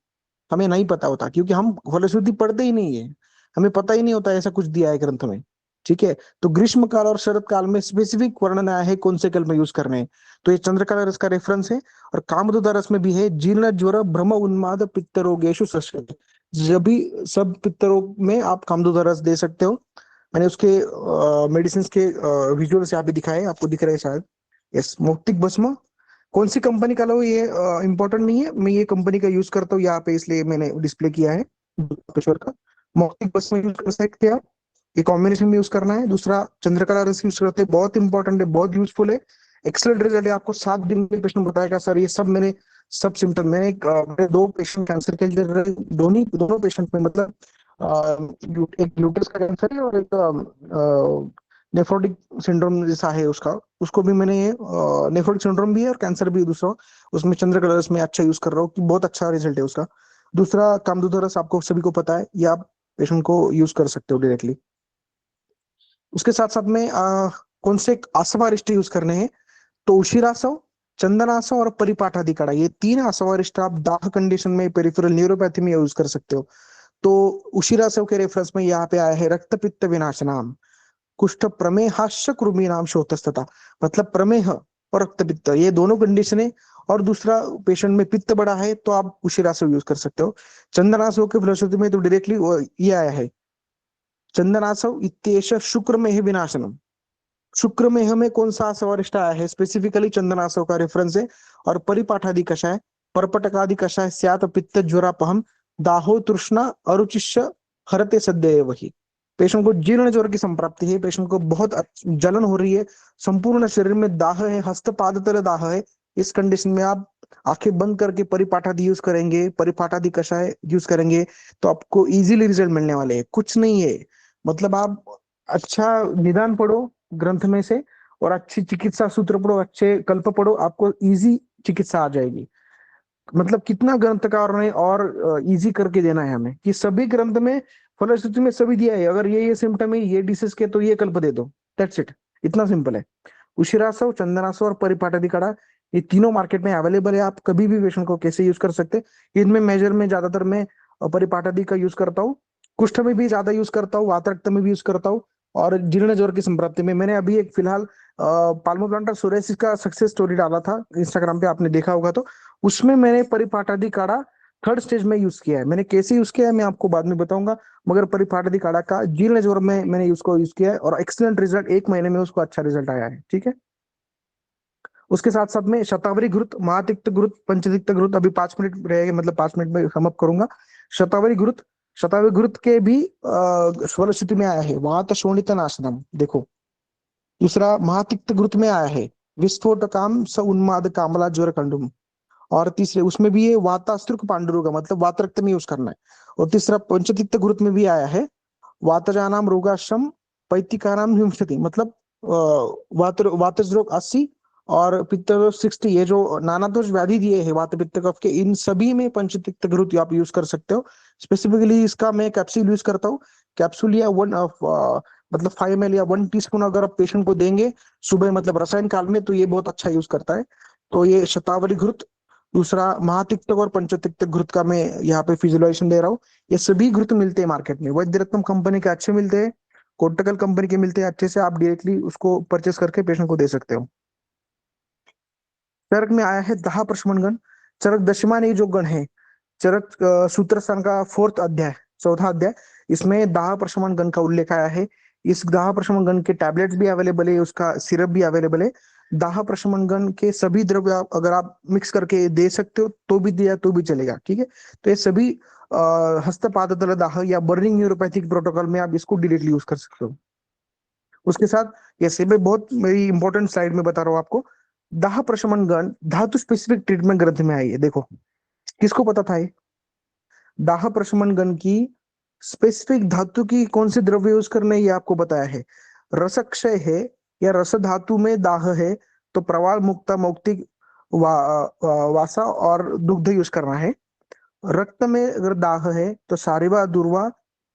हमें नहीं पता होता, क्योंकि हम फलश्रुति पढ़ते ही नहीं है, हमें पता ही नहीं होता ऐसा कुछ दिया है ग्रंथ में। ठीक है, तो ग्रीष्म काल और शरद काल में स्पेसिफिक वर्णन आया है कौन से काल में यूज करने हैं। तो ये चंद्रकला रस का रेफरेंस है। और कामधुता रस में भी है, जीर्ण ज्वर भ्रम उन्माद पित्त रोगेशु सस्यते। जब भी सब पित्त रोग में आप कामधुता रस दे सकते हो। मैंने उसके मेडिसिन के विजुअल्स यहाँ पे दिखाए, आपको दिख रहे हैं शायद। यस, मौक्तिक भस्म कौन सी कंपनी का लो ये इंपॉर्टेंट नहीं है, मैं ये कंपनी का यूज करता हूँ यहाँ पे, इसलिए मैंने डिस्प्ले किया है किशोर का। मौखिक बस में यूज कर सकते हैं आप, ये कॉम्बिनेशन में यूज करना है। दूसरा चंद्रकला रस यूज करते हैं, बहुत इंपॉर्टेंट है, बहुत यूजफुल है। एक्सलेंट रिजल्ट है, आपको 7 दिन में पेशेंट बताएगा सर ये सब मैंने, सब सिम्टम मैंने मेरे 2 पेशेंट कैंसर के लिए, दोनों पेशेंट में, मतलब एक यूट्रस का कैंसर है और एक नेफ्रोटिक सिंड्रोम जैसा है उसका, उसको भी मैंने, नेफ्रोटिक सिंड्रोम भी है और कैंसर भी है दूसरा, उसमें चंद्रकला रस में अच्छा यूज कर रहा हूँ कि बहुत अच्छा रिजल्ट है उसका। दूसरा कामधुता रस आपको सभी को पता है, ये आप पेशेंट को यूज कर सकते हो डायरेक्टली। उसके साथ साथ में कौन से आसव अरिष्ट यूज करने हैं? तो उशिरासव, चंदनासव और परिपाठादि काढ़ा, ये 3 आसव अरिष्ट आप दाह कंडीशन में पेरिफेरल न्यूरोपैथी में यूज कर सकते हो। तो उशिरासव के रेफरेंस में यहाँ पे आया है रक्त पित्त विनाशनाम, कुष्ठ प्रमेहाश्च कृमि नाम शोथस्तथा, मतलब प्रमेह और रक्तपित्त ये दोनों कंडीशन है। और दूसरा पेशेंट में पित्त बड़ा है तो आप उशिरासव यूज कर सकते हो। चंदनासव के फिलोसफी में तो डायरेक्टली ये आया है चंदनासव इत्येष शुक्रमेह विनाशनम। शुक्रमेह में कौन सा आसव अरिष्ट आया है, स्पेसिफिकली चंदनासव का रेफरेंस है। और परिपाठादि कषाय, परपटकादि कषाय स्यात् पित्त ज्वरापहम दाहो तृष्णा अरुचिश्च हरते सद्य वही। पेशेंट को जीर्ण ज्वर की संप्राप्ति है, पेशेंट को बहुत जलन हो रही है, संपूर्ण शरीर में दाह है, हस्त पाद तले दाह है। इस कंडीशन में आप आंखें बंद करके परिपाठादि यूज करेंगे, परिपाठादि कषाय यूज करेंगे, तो आपको इजीली रिजल्ट मिलने वाले हैं। कुछ नहीं है, मतलब आप अच्छा निदान पढ़ो ग्रंथ में से, और अच्छी चिकित्सा सूत्र पढ़ो, अच्छे कल्प पढ़ो, आपको इजी चिकित्सा आ जाएगी। मतलब कितना ग्रंथकार ने और इजी करके देना है हमें, कि सभी ग्रंथ में फलश्रुति में सभी दिया है, अगर ये सिम्टम है ये डिसीज के तो ये कल्प दे दो, दैट्स इट, इतना सिंपल है। उशिरासव, चंदनासव और परिपाठादि काढ़ा, ये तीनों मार्केट में अवेलेबल है। आप कभी भी पेशेंट को कैसे यूज कर सकते हैं। इनमें मेजर में ज्यादातर मैं परिपाठादि का यूज करता हूँ, कुष्ठ में भी ज्यादा यूज करता हूँ, वातरक्त में भी यूज करता हूँ, और जीर्ण ज्वर की संप्राप्ति में मैंने अभी एक फिलहाल पाल्मोप्लांटर सोरेसिस का सक्सेस स्टोरी डाला था इंस्टाग्राम पे, आपने देखा होगा तो। उसमें मैंने परिपाठादि काढ़ा थर्ड स्टेज में यूज किया है। मैंने कैसे यूज किया है मैं आपको बाद में बताऊंगा, मगर परिपाठादि काढ़ा का जीर्ण ज्वर में मैंने उसको यूज किया है, और एक्सीलेंट रिजल्ट, 1 महीने में उसको अच्छा रिजल्ट आया है। ठीक है, उसके साथ साथ में शतावरी घृत, महातिक्त घृत, पंचतिक्त घृत, अभी 5 मिनट रहेगा, मतलब 5 मिनट में सम अप करूंगा। शतावरी घृत, शतावरी घृत के भी स्वर स्थिति में आया है वात शोणित नाशनम, देखो। दूसरा महातिक्त घृत में आया है विस्फोट काम स उन्माद कामला ज्वर कंडुम। और तीसरे उसमें भी ये वातास्त्रुक पांडुरोग का, मतलब वात रक्त में यूज करना है। और तीसरा पंचतिक्त घृत में भी आया है वातजानाम रोगाश्रम पैतिकानाम हिंसति, मतलब वात रोग 80 और पित्त रोग 60, ये जो नाना दोष व्याधि दिए हैं वात पित्त कफ के, इन सभी में पंचतिक्त घृत आप यूज कर सकते हो। स्पेसिफिकली इसका मैं कैप्सूल यूज करता हूँ। कैप्सूल या मतलब 5 ml या 1 टीस्पून अगर आप पेशेंट को देंगे सुबह, मतलब रसायन काल में, तो ये बहुत अच्छा यूज करता है। तो ये शतावरी घृत, दूसरा महातिक्त और पंचतिक्त घृत का मैं यहाँ पे फिजिलाइजेशन दे रहा हूँ। ये सभी घृत मिलते हैं मार्केट में, वैद्य रत्नम कंपनी के अच्छे मिलते हैं, कोटकल कंपनी के मिलते हैं अच्छे से, आप डायरेक्टली उसको परचेस करके पेशेंट को दे सकते हो। चरक में आया है दाह प्रशमन गण। चरक दशमान ये जो गण है, चरक सूत्र स्थान का 4th अध्याय, 4था अध्याय, इसमें दाह प्रशमन गण का उल्लेख आया है। इस दाह प्रशमन गण के टैबलेट्स भी अवेलेबल है, उसका सिरप भी अवेलेबल है। दाह प्रशमन गण के सभी द्रव्य अगर आप मिक्स करके दे सकते हो तो भी दिया तो भी चलेगा, ठीक है। तो ये सभी हस्तपाद तल दाह या बर्निंग न्यूरोपैथिक प्रोटोकॉल में आप इसको डायरेक्टली यूज कर सकते हो। उसके साथ ये मैं बहुत मेरी इंपॉर्टेंट स्लाइड में बता रहा हूँ आपको, दाह प्रशमन गण धातु स्पेसिफिक ट्रीटमेंट ग्रंथ में आई है। देखो, किसको पता था ये दाह प्रशमन गण की स्पेसिफिक धातु की कौन से द्रव्य यूज करने, ये आपको बताया है। रसक्षय है या रस धातु में दाह है तो प्रवाल मुक्ता मौक्तिक वासा और दुग्ध यूज करना है। रक्त में अगर दाह है तो सारिवा दुर्वा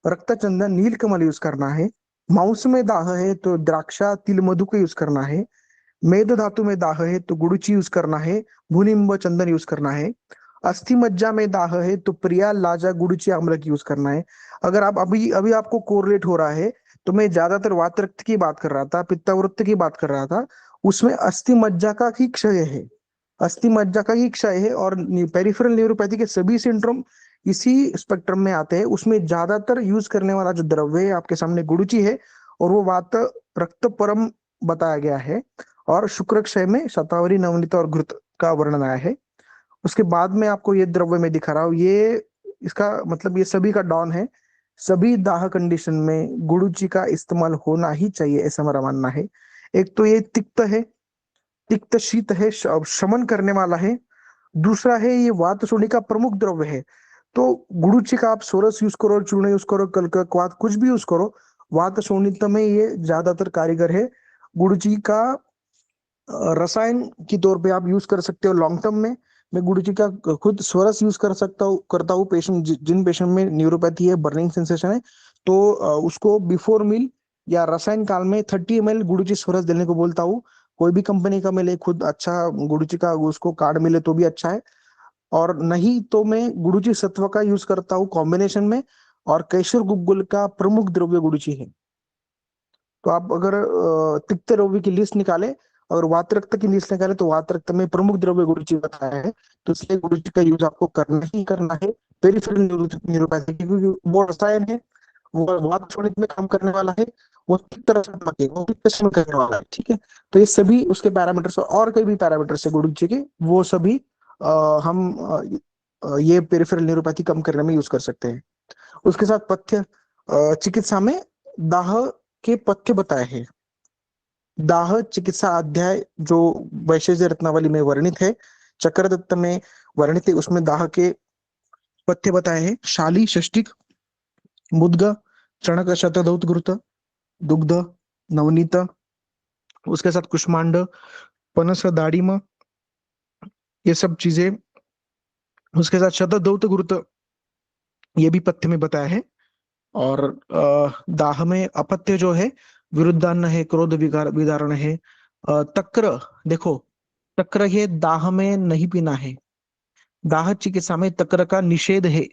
रक्त चंदन नीलकमल यूज करना है। मांस में दाह है तो द्राक्षा तिल मधु को यूज करना है। मेद धातु में दाह है तो गुड़ची यूज करना है, भूनिम्ब चंदन यूज करना है। अस्थि मज्जा में दाह है तो प्रिया लाजा गुड़ची अम्लक यूज करना है। अगर आप अभी अभी आपको कोरिलेट हो रहा है, तो मैं ज्यादातर वात रक्त की बात कर रहा था, पित्तावृत्त की बात कर रहा था, उसमें अस्थि मज्जा का ही क्षय है, अस्थि मज्जा का ही क्षय है। और पेरिफेरल न्यूरोपैथी के सभी सिंड्रोम इसी स्पेक्ट्रम में आते हैं। उसमें ज्यादातर यूज करने वाला जो द्रव्य है आपके सामने गुड़ची है, और वो वात रक्त परम बताया गया है। और शुक्र क्षय में शतावरी नवनीत और घृत का वर्णन आया है। उसके बाद में आपको ये द्रव्य में दिखा रहा हूँ, ये इसका मतलब ये सभी का डॉन है। सभी दाह कंडीशन में गुड़ुची का इस्तेमाल होना ही चाहिए, ऐसा हमारा मानना है। एक तो ये तिक्त है, तिक्त शीत है, शमन करने वाला है। दूसरा है ये वात शोणी का प्रमुख द्रव्य है। तो गुड़ुची का आप सोरस यूज करो, चूर्ण यूज करो, कलकवात कुछ भी यूज करो, वात शोणित में ये ज्यादातर कारीगर है। गुड़ुची का रसायन की तौर पे आप यूज कर सकते हो लॉन्ग टर्म में। मैं गुड़ची का खुद स्वरस यूज कर सकता हूँ, करता हूँ पेशेंट जिन पेशेंट में न्यूरोपैथी है, बर्निंग सेंसेशन है, तो उसको बिफोर मील या रसायन काल में 30 ml गुड़ची स्वरस देने को बोलता हूँ। कोई भी कंपनी का मिले, खुद अच्छा गुड़ची का उसको कार्ड मिले तो भी अच्छा है, और नहीं तो मैं गुड़ची सत्व का यूज करता हूँ कॉम्बिनेशन में। और केशर गुग्गुल का प्रमुख द्रव्य गुड़ची है। तो आप अगर तिक्त रोगी की लिस्ट निकाले, अगर वात रक्त की लिस्ट निकाले, तो वात रक्त में प्रमुख द्रव्य गुरुची बताया है, तो इसलिए गुरुची का यूज आपको करना ही करना है पेरिफेरल न्यूरोपैथी, क्योंकि वो रसायन है, वो वातशोणित में काम करने वाला है, वो पित्त रसात्मक है, वो पित्त शमन करने वाला है, ठीक है। तो ये सभी उसके पैरामीटर्स और कई भी पैरामीटर्स है गुडुची के, वो सभी हम ये पेरिफेरल न्यूरोपैथी कम करने में यूज कर सकते हैं। उसके साथ पथ्य चिकित्सा में दाह के पथ्य बताए हैं। दाह चिकित्सा अध्याय जो वैशेष रत्नावली में वर्णित है, चक्रदत्त में वर्णित है, उसमें दाह के पथ्य बताए हैं। शाली, षष्टिक, मुद्ग, चणक, शतदौत घृत, दुग्ध, नवनीत, उसके साथ कुष्मांड, पनस, दाड़िम, ये सब चीजें। उसके साथ शतदौत घृत, ये भी पथ्य में बताया है। और दाह में अपत्य जो है, विरुद्धान्न है, क्रोध विकार विदारण है। तक्र, देखो, तक्र ये दाह में नहीं पीना है। दाह चिकित्सा में तक्र का निषेध है।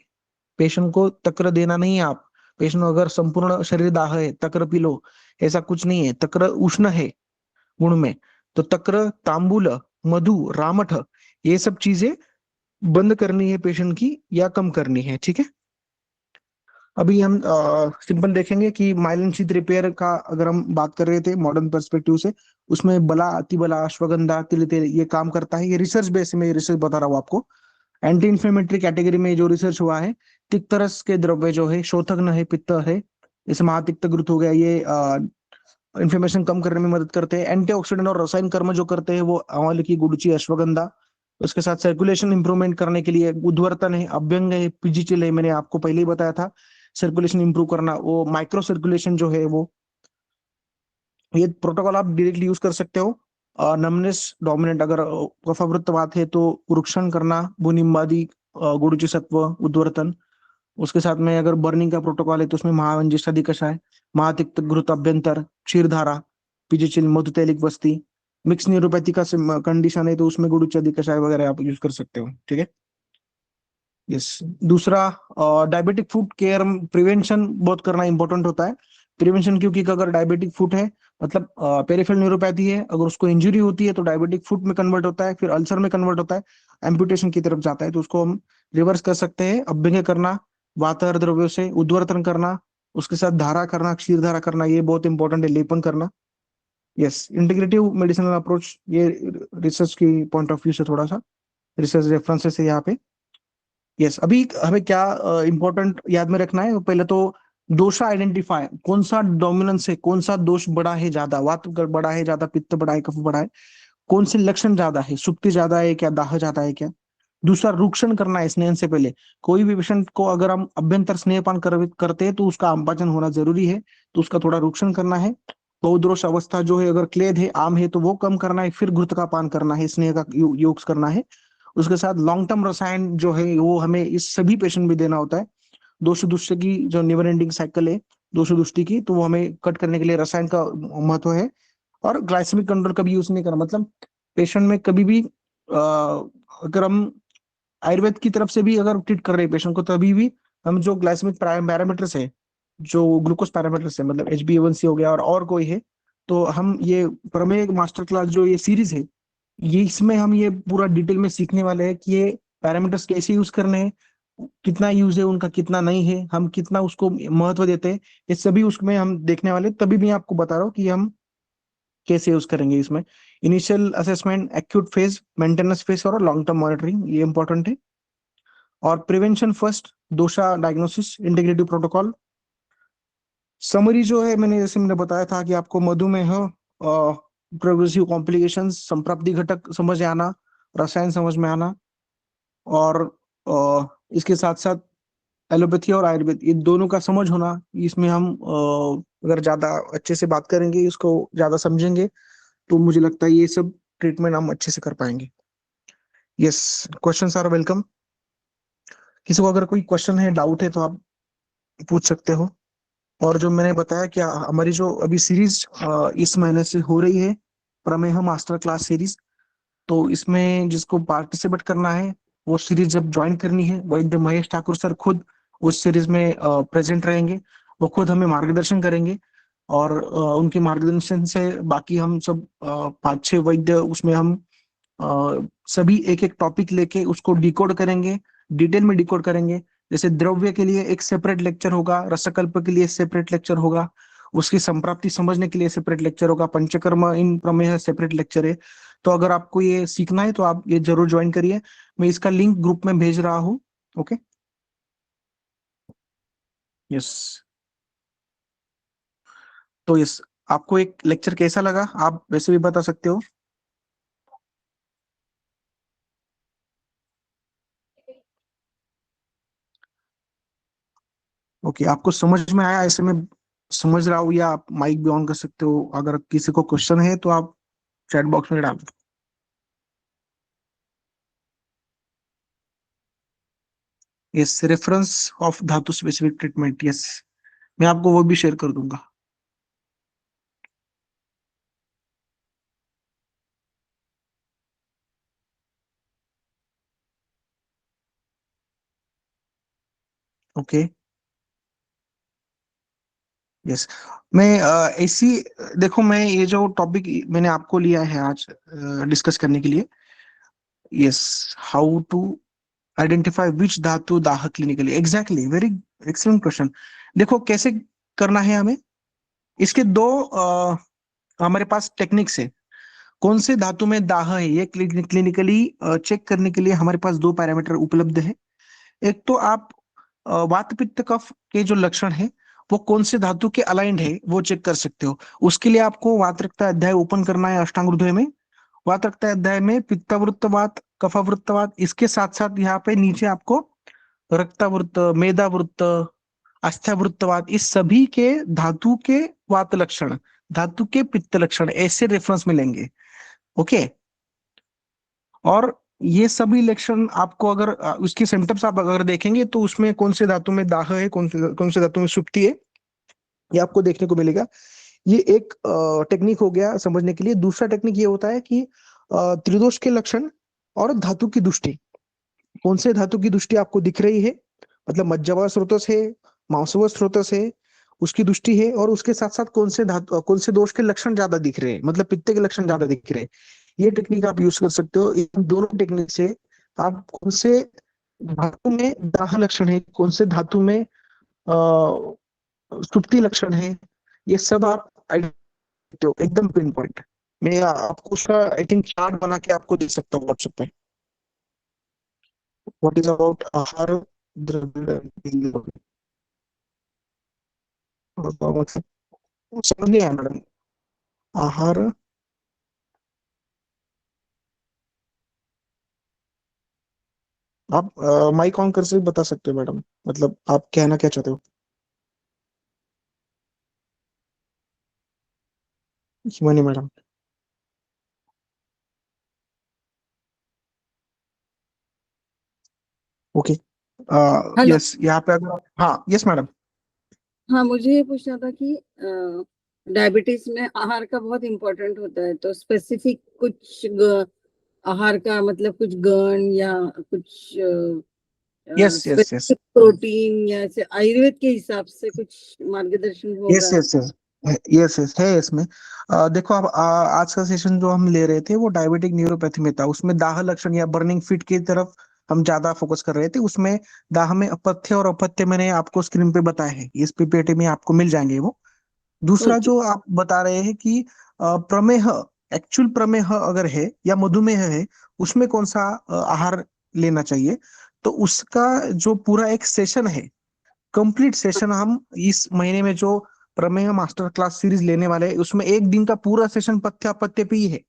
पेशेंट को तक्र देना नहीं है आप। पेशेंट अगर संपूर्ण शरीर दाह है, तक्र पी लो, ऐसा कुछ नहीं है। तक्र उष्ण है गुण में, तो तक्र, तांबूल, मधु, रामठ, ये सब चीजें बंद करनी है पेशेंट की, या कम करनी है, ठीक है। अभी हम सिंपल देखेंगे कि माइलिन शीथ रिपेयर का अगर हम बात कर रहे थे मॉडर्न पर्सपेक्टिव से, उसमें बला, अति बला, अश्वगंधा, तिल तेल ये काम करता है। ये रिसर्च बेस में रिसर्च बता रहा हूँ आपको। एंटी इन्फ्लेमेटरी कैटेगरी में जो रिसर्च हुआ है, तिक्तरस के द्रव्य जो है, शोथग्न है, पित्त है, जैसे महातिक्त घृत हो गया, ये इन्फ्लेमेशन कम करने में मदद करते हैं। एंटीऑक्सीडेंट और रसायन कर्म जो करते हैं वो आंवले की, गुड़ची, अश्वगंधा। उसके साथ सर्कुलेशन इंप्रूवमेंट करने के लिए उद्वर्तन है, अभ्यंग है, पीजीचिल है, मैंने आपको पहले ही बताया था। सर्कुलेशन इंप्रूव करना, वो माइक्रो सर्कुलेशन जो है वो, ये प्रोटोकॉल आप डायरेक्टली यूज कर सकते हो। नमनेस डोमिनेंट, अगर कफावृत बात है तो रुक्षण करना, बुनिम्बादी, गुरुचि सत्व, उद्वर्तन। उसके साथ में अगर बर्निंग का प्रोटोकॉल है तो उसमें महावंजिष्ठादि कषाय, महातिक्त घृत अभ्यंतर, क्षीरधारा, पिजिचिल, मधुतैलिक बस्ती। मिक्स न्यूरोपैथी का कंडीशन है तो उसमें गुड़ुचादि कषाय वगैरह आप यूज कर सकते हो, ठीक है। यस। दूसरा, डायबिटिक फूड केयर, प्रिवेंशन बहुत करना इंपॉर्टेंट होता है। प्रिवेंशन क्योंकि अगर डायबिटिक फूड है, मतलब पेरिफेरल न्यूरोपैथी है, अगर उसको इंजरी होती है तो डायबिटिक फूड में कन्वर्ट होता है, फिर अल्सर में कन्वर्ट होता है, एम्पुटेशन की तरफ जाता है, तो उसको हम रिवर्स कर सकते हैं। अभ्यंग करना, वातर द्रव्यों से उद्वर्तन करना, उसके साथ धारा करना, क्षीर धारा करना, ये बहुत इंपॉर्टेंट है, लेपन करना। यस, इंटीग्रेटिव मेडिसिनल अप्रोच, ये रिसर्च की पॉइंट ऑफ व्यू से थोड़ा सा रिसर्च रेफरेंसेस है यहाँ पे। यस, अभी हमें क्या इंपॉर्टेंट याद में रखना है, पहले तो दोषा आइडेंटिफाई, कौन सा डोमिनेंस है, कौन सा दोष बड़ा है ज्यादा, वात बड़ा है ज्यादा, पित्त बड़ा है, कफ बड़ा है, कौन से लक्षण ज्यादा है, सुक्ति ज्यादा है क्या, दाह ज्यादा है क्या। दूसरा, रुक्षण करना है स्नेहन से पहले। कोई भी पेशेंट को अगर हम अभ्यंतर स्नेहपान करते हैं तो उसका आमपाचन होना जरूरी है, तो उसका थोड़ा रुक्षण करना है। बहुद्रोष अवस्था जो है, अगर क्लेद है, आम है, तो वो कम करना है, फिर घृत का पान करना है, स्नेह का योग करना है। उसके साथ लॉन्ग टर्म रसायन जो है वो हमें इस सभी पेशेंट में देना होता है। दोष दुष्ट की जो नेवर एंडिंग साइकिल है, दोष दुष्टि की, तो वो हमें कट करने के लिए रसायन का महत्व है। और ग्लाइसेमिक कंट्रोल कभी यूज नहीं करना, मतलब पेशेंट में कभी भी अगर हम आयुर्वेद की तरफ से भी अगर ट्रीट कर रहे हैं पेशेंट को, तभी भी हम जो ग्लाइसेमिक पैरामीटर्स है, जो ग्लूकोज पैरामीटर्स है, मतलब HbA1c हो गया और कोई है, तो हम ये प्रमेय मास्टर क्लास जो ये सीरीज है, ये इसमें हम ये पूरा डिटेल में सीखने वाले हैं कि ये पैरामीटर्स कैसे यूज करने हैं, कितना यूज है उनका, कितना नहीं है, हम कितना उसको महत्व देते हैं, ये सभी उसमें हम देखने वाले हैं। तभी मैं आपको बता रहा हूँ कि हम कैसे यूज करेंगे इसमें। Initial assessment, acute phase, maintenance phase और लॉन्ग टर्म मॉनिटरिंग, ये इंपॉर्टेंट है। और prevention first, dosha diagnosis, integrative protocol. Summary जो है, मैंने जैसे मैंने बताया था कि आपको मधुमेह, प्रोग्रेसिव कॉम्प्लिकेशंस, संप्राप्ति घटक समझ आना, रसायन समझ में आना, और इसके साथ साथ एलोपैथी और आयुर्वेद, ये दोनों का समझ होना। इसमें हम अगर ज्यादा अच्छे से बात करेंगे, इसको ज्यादा समझेंगे, तो मुझे लगता है ये सब ट्रीटमेंट हम अच्छे से कर पाएंगे। Yes, questions are welcome. किसी को अगर कोई क्वेश्चन है, डाउट है, तो आप पूछ सकते हो। और जो मैंने बताया कि हमारी जो अभी सीरीज इस महीने से हो रही है, प्रमेह मास्टर क्लास सीरीज, तो इसमें जिसको पार्टिसिपेट करना है, वो सीरीज जब ज्वाइन करनी है, वैद्य महेश ठाकुर सर खुद उस सीरीज में प्रेजेंट रहेंगे। वो खुद हमें मार्गदर्शन करेंगे, और उनके मार्गदर्शन से बाकी हम सब 5-6 वैद्य उसमें हम सभी एक एक टॉपिक लेके उसको डिकोड करेंगे, डिटेल में डिकोड करेंगे। जैसे द्रव्य के लिए एक सेपरेट लेक्चर होगा, रसकल्प के लिए सेपरेट लेक्चर होगा, उसकी संप्राप्ति समझने के लिए सेपरेट लेक्चर होगा, पंचकर्म इन प्रमेय सेपरेट लेक्चर है। तो अगर आपको ये सीखना है तो आप ये जरूर ज्वाइन करिए, मैं इसका लिंक ग्रुप में भेज रहा हूँ। Okay, yes. तो यस, आपको एक लेक्चर कैसा लगा आप वैसे भी बता सकते हो। ओके, आपको समझ में आया ऐसे में समझ रहा हूँ, या आप माइक भी ऑन कर सकते हो, अगर किसी को क्वेश्चन है तो आप चैट बॉक्स में डाल। यस, रेफरेंस ऑफ धातु स्पेसिफिक ट्रीटमेंट, यस, मैं आपको वो भी शेयर कर दूंगा। Okay, yes. मैं ऐसी, देखो मैं ये जो टॉपिक मैंने आपको लिया है आज डिस्कस करने के लिए, yes, how to identify which धातु दाह clinically, exactly, very excellent question. देखो कैसे करना है हमें, इसके दो हमारे पास टेक्निक्स है। कौन से धातु में दाह है ये क्लिनिकली चेक करने के लिए हमारे पास दो पैरामीटर उपलब्ध है। एक तो आप वात पित्त कफ के जो लक्षण है वो कौन से धातु के अलाइंड है वो चेक कर सकते हो। उसके लिए आपको वातरक्ता अध्याय ओपन करना है अष्टांग हृदय में। वातरक्ता अध्याय में पित्तावृत्तवात, कफावृत्तवात, इसके साथ साथ यहाँ पे नीचे आपको रक्तावृत्त, मेदावृत्त, आस्थावृत्तवात, इस सभी के धातु के वात लक्षण, धातु के पित्त लक्षण ऐसे रेफरेंस मिलेंगे। ओके, और ये सभी लक्षण आपको अगर उसके सिम्टम्स आप अगर देखेंगे तो उसमें कौन से धातु में दाह है, कौन से धातु में सुक्ति है, ये आपको देखने को मिलेगा। ये एक टेक्निक हो गया समझने के लिए। दूसरा टेक्निक ये होता है कि त्रिदोष के लक्षण और धातु की दृष्टि, कौन से धातु की दृष्टि आपको दिख रही है, मतलब मज्जवा स्रोतस है, मांसव स्रोतस है, उसकी दृष्टि है, और उसके साथ साथ कौन से धातु, कौन से दोष के लक्षण ज्यादा दिख रहे हैं, मतलब पित्त के लक्षण ज्यादा दिख रहे हैं। ये टेक्निक आप यूज कर सकते हो। इन दोनों टेक्निक से आप कौन से धातु में दाह लक्षण है, कौन से धातु में सुप्ति लक्षण है, ये सब आप आइडेंटिफाई करते हो एकदम पिन पॉइंट। मैं आपको उसका आई थिंक चार्ट बना के आपको दे सकता हूँ व्हाट्सएप पे। व्हाट इज अबाउट आहार द्रव्य, समझ नहीं आया मैडम। आहार, आप माइक ऑन कर से बता सकते हो मैडम, मतलब आप कहना क्या चाहते हो। Himani madam, okay, hello. Yes, यहाँ पे अगर हाँ, यस मैडम। हाँ, मुझे ये पूछना था कि डायबिटीज में आहार का बहुत इम्पोर्टेंट होता है, तो स्पेसिफिक कुछ आहार का मतलब कुछ गण या कुछ yes yes yes specific protein या ऐसे आयुर्वेद के हिसाब से कुछ मार्गदर्शन यस होगा? यस यस यस यस है इसमें। देखो अब आज का सेशन जो हम ले रहे थे वो डायबिटिक न्यूरोपैथी में था, उसमें दाह लक्षण या बर्निंग फिट की तरफ हम ज्यादा फोकस कर रहे थे। उसमें दाह में अपथ्य और अपथ्य मैंने आपको स्क्रीन पे बताए हैं, इस पीपीटी में आपको मिल जाएंगे वो। दूसरा ओके। जो आप बता रहे हैं कि प्रमेह, एक्चुअल प्रमेह अगर है या मधुमेह है, उसमें कौन सा आहार लेना चाहिए, तो उसका जो पूरा एक सेशन है, कंप्लीट सेशन हम इस महीने में जो प्रमेय मास्टर क्लास सीरीज लेने वाले हैं उसमें एक दिन का पूरा सेशन पथ्य अपत्य पे ही है।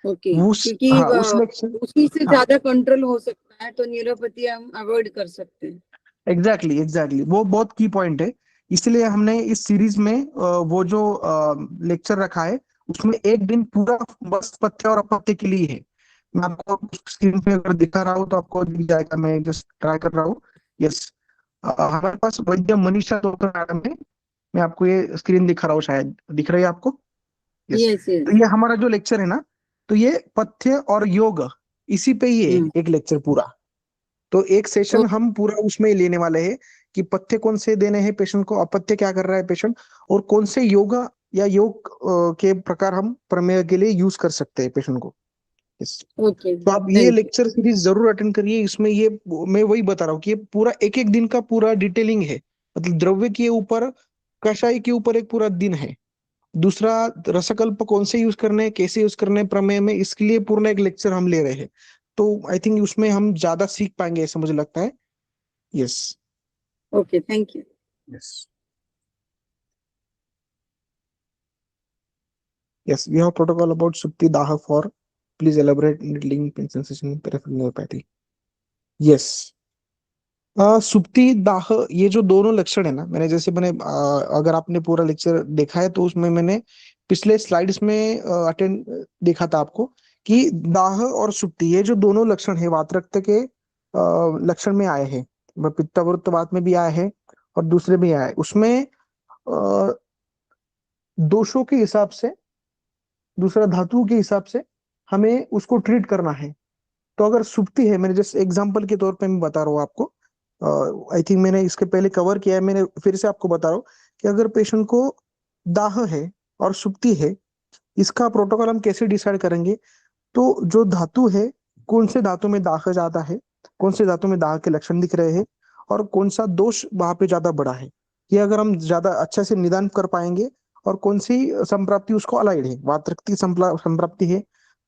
ओके, उस, क्योंकि हाँ, उस लेक्चर, उसी से हाँ, ज्यादा कंट्रोल हो सकता है तो न्यूरोपैथी हम अवॉइड कर सकते हैं। एग्जैक्टली एग्जैक्टली, वो बहुत की पॉइंट है। इसलिए हमने इस सीरीज में वो जो लेक्चर रखा है उसमें एक दिन पूरा बस पथ्य और अपत्य के लिए है। मैं आपको स्क्रीन पे अगर दिखा रहा हूँ तो आपको दिख जाएगा, मैं जस्ट ट्राई कर रहा हूँ। यस, हमारे पास वैद्य मनीषा डॉक्टर मैडम है, मैं आपको ये स्क्रीन दिखा रहा हूँ, शायद दिख रही है आपको। यस, यस, तो यस। ये हमारा जो लेक्चर है ना, तो ये पथ्य और योग इसी पे ही है हम्म। एक लेक्चर पूरा। तो एक सेशन हम पूरा उसमें ही लेने वाले हैं कि पथ्य कौन से देने हैं पेशेंट को, अपथ्य क्या कर रहा है पेशेंट, और कौन से योगा या योग के प्रकार हम प्रमेय के लिए यूज कर सकते हैं पेशेंट को। Yes. ओके, तो आप ये थैंक यू। लेक्चर सीरीज जरूर अटेंड करिए। इसमें ये मैं वही बता रहा हूँ कि ये पूरा एक एक दिन का पूरा डिटेलिंग है। मतलब द्रव्य के ऊपर, कषाय के ऊपर एक पूरा दिन है। दूसरा, रसकल्प कौन से यूज करने हैं, कैसे यूज करने हैं प्रमेय में, इसके लिए पूर्ण एक लेक्चर हम ले रहे हैं। तो आई थिंक उसमें हम ज्यादा सीख पाएंगे ऐसा मुझे लगता है। Yes. Okay, thank you. Yes. Yes, we have protocol about supti daha for, please elaborate needling pain sensation peripheral neuropathy. Yes. Supti daha, ये जो दोनों लक्षण है ना, मैंने अगर आपने पूरा लेक्चर देखा है तो उसमें मैंने पिछले स्लाइड्स में अटेंड देखा था आपको कि दाह और सुप्ति ये जो दोनों लक्षण है वातरक्त के लक्षण में आए हैं। पित्तावृत्तवात में भी आए हैं और दूसरे भी आए हैं। उसमें अ, दोषों के हिसाब से, दूसरा धातुओं के हिसाब से हमें उसको ट्रीट करना है। तो अगर सुप्ति है, मैंने जस्ट एग्जांपल के तौर पे मैं बता रहा हूँ आपको, आई थिंक मैंने इसके पहले कवर किया है, मैंने फिर से आपको बता रहा हूँ कि अगर पेशेंट को दाह है और सुप्ति है, इसका प्रोटोकॉल हम कैसे डिसाइड करेंगे। तो जो धातु है, कौन से धातु में दाह ज्यादा है, कौन से धातु में दाह के लक्षण दिख रहे हैं, और कौन सा दोष वहां पे ज्यादा बड़ा है, ये अगर हम ज्यादा अच्छे से निदान कर पाएंगे। और कौन सी संप्राप्ति उसको अलाइड है, वातरक्ति संप्राप्ति है,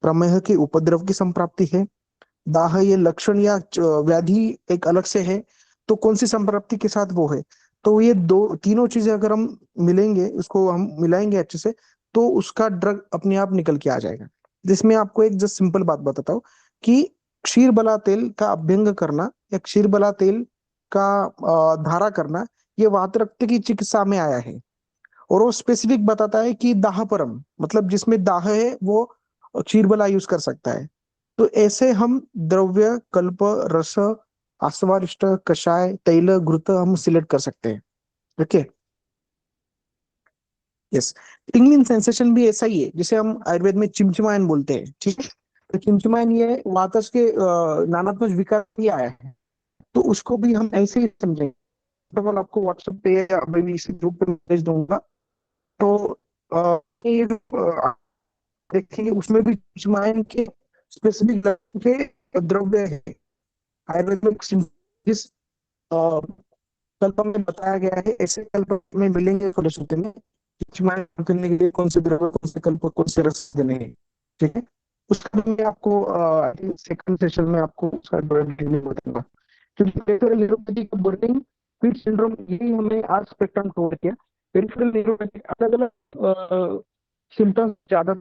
प्रमेह के उपद्रव की संप्राप्ति है, दाह ये लक्षण या व्याधि एक अलग से है, तो कौन सी संप्राप्ति के साथ वो है। तो ये दो तीनों चीजें अगर हम मिलेंगे, उसको हम मिलाएंगे अच्छे से, तो उसका ड्रग अपने आप निकल के आ जाएगा। जिसमें आपको एक जस्ट सिंपल बात बताता हूँ कि क्षीर बला तेल का अभ्यंग करना या क्षीर बला तेल का धारा करना, ये वात रक्त की चिकित्सा में आया है। और वो स्पेसिफिक बताता है कि दाह परम, मतलब जिसमें दाह है वो क्षीर बला यूज कर सकता है। तो ऐसे हम द्रव्य, कल्प, रस, आस्वारिष्ट, कषाय, तैल, घृत हम सिलेक्ट कर सकते हैं। ओके। यस। टिंगलिंग सेंसेशन भी ऐसा ही है, जिसे हम आयुर्वेद में चिमचिमायन बोलते हैं। ठीक है। तो चिमचिमायन ये वातस के नानात्मक विकार भी आया है। तो उसको भी हम ऐसे ही समझेंगे। प्रोटोकॉल आपको व्हाट्सएप पे या अभी इसी ग्रुप पे भेज दूंगा। तो ये जो देखेंगे उसमें भी चिमचिमायन के स्पेसिफिक के द्रव्य है। आयुर्वेद में जिस कल्प में बताया गया है, ऐसे कल्प में मिलेंगे फलश्रुति में चिमायन करने के लिए कौन से द्रव्य, कौन से कल्प, कौन से रस देने हैं। ठीक है। उसका भी मैं आपको सेकंड सेशन में आपको उसका डिटेल में बताऊंगा। क्योंकि पेरिफेरल न्यूरोपैथी का बर्निंग पीट सिंड्रोम, यही हमने आज स्पेक्ट्रम कवर किया। पेरिफेरल न्यूरोपैथी अलग अलग सिम्टम्स ज्यादा,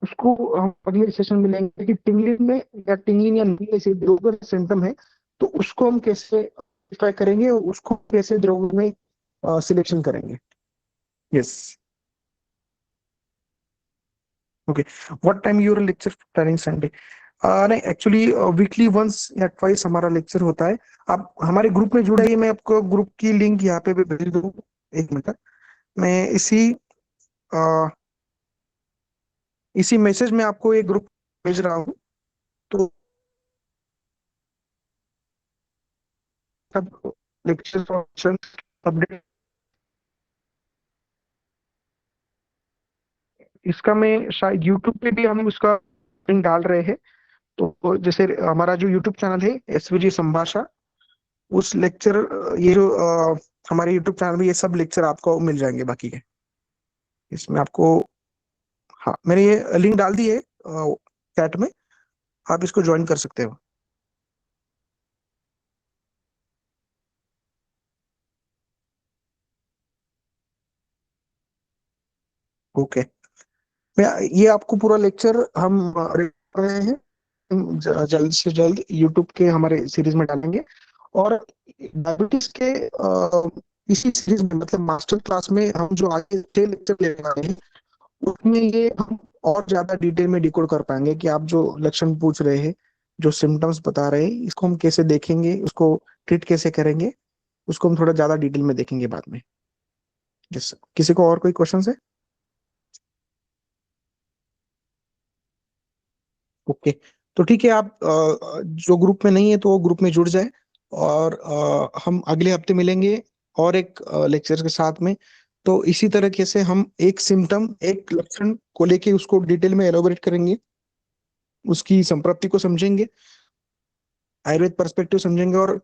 उसको हम अगले सेशन में लेंगे कि टिंगलिंग में या टिंगलिंग या नहीं ऐसे द्रोगर सिम्टम है, तो उसको हम कैसे आइडेंटिफाई करेंगे और उसको कैसे द्रोग में सिलेक्शन करेंगे। Yes. Okay. What time your lecture planning Sunday? नहीं, एक्चुअली वीकली वंस या ट्वाइस हमारा लेक्चर होता है। आप हमारे ग्रुप में जुड़े, मैं आपको ग्रुप की लिंक यहाँ पे भी भेज दूँ। एक मिनट, मैं इसी मैसेज में आपको एक ग्रुप भेज रहा हूँ। तो सब लेक्चर अपडेट, इसका मैं शायद यूट्यूब पे भी हम उसका लिंक डाल रहे हैं। तो जैसे हमारा जो यूट्यूब चैनल है एसवीजी संभाषा, उस लेक्चर, ये जो हमारे यूट्यूब चैनल में ये सब लेक्चर आपको मिल जाएंगे बाकी के। इसमें आपको, हाँ, मैंने ये लिंक डाल दी है चैट में, आप इसको ज्वाइन कर सकते हो। ओके। मैं ये आपको पूरा लेक्चर हम कर रहे हैं, जल्द से जल्द यूट्यूब के हमारे सीरीज में डालेंगे। और डायबिटीज के इसी सीरीज में, मतलब मास्टर क्लास में हम जो आगे के लेक्चर लेने वाले हैं, उसमें ये हम और ज्यादा डिटेल में डिकोड कर पाएंगे कि आप जो लक्षण पूछ रहे हैं, जो सिम्टम्स बता रहे हैं, इसको हम कैसे देखेंगे, उसको ट्रीट कैसे करेंगे, उसको हम थोड़ा ज्यादा डिटेल में देखेंगे बाद में। यस। किसी को और कोई क्वेश्चन है? ओके। तो ठीक है, आप जो ग्रुप में नहीं है तो वो ग्रुप में जुड़ जाए। और हम अगले हफ्ते मिलेंगे और एक लेक्चर के साथ में। तो इसी तरीके से हम एक सिम्टम, एक लक्षण को लेके उसको डिटेल में एलोबरेट करेंगे। उसकी संप्रति को समझेंगे, आयुर्वेद पर्सपेक्टिव समझेंगे और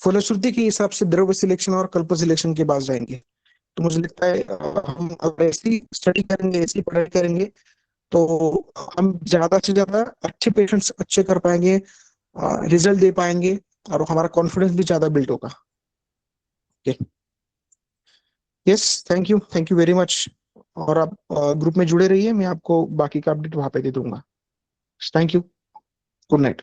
फलश्रुति के हिसाब से द्रव्य सिलेक्शन और कल्प सिलेक्शन के पास जाएंगे। तो मुझे लगता है हम अगर ऐसी स्टडी करेंगे, ऐसी पढ़ाई करेंगे, तो हम ज्यादा से ज्यादा अच्छे पेशेंट्स अच्छे कर पाएंगे, रिजल्ट दे पाएंगे और हमारा कॉन्फिडेंस भी ज्यादा बिल्ड होगा। Yes, thank you very much. और आप ग्रुप में जुड़े रहिए, मैं आपको बाकी का अपडेट वहां पे दे दूंगा। Thank you, good night.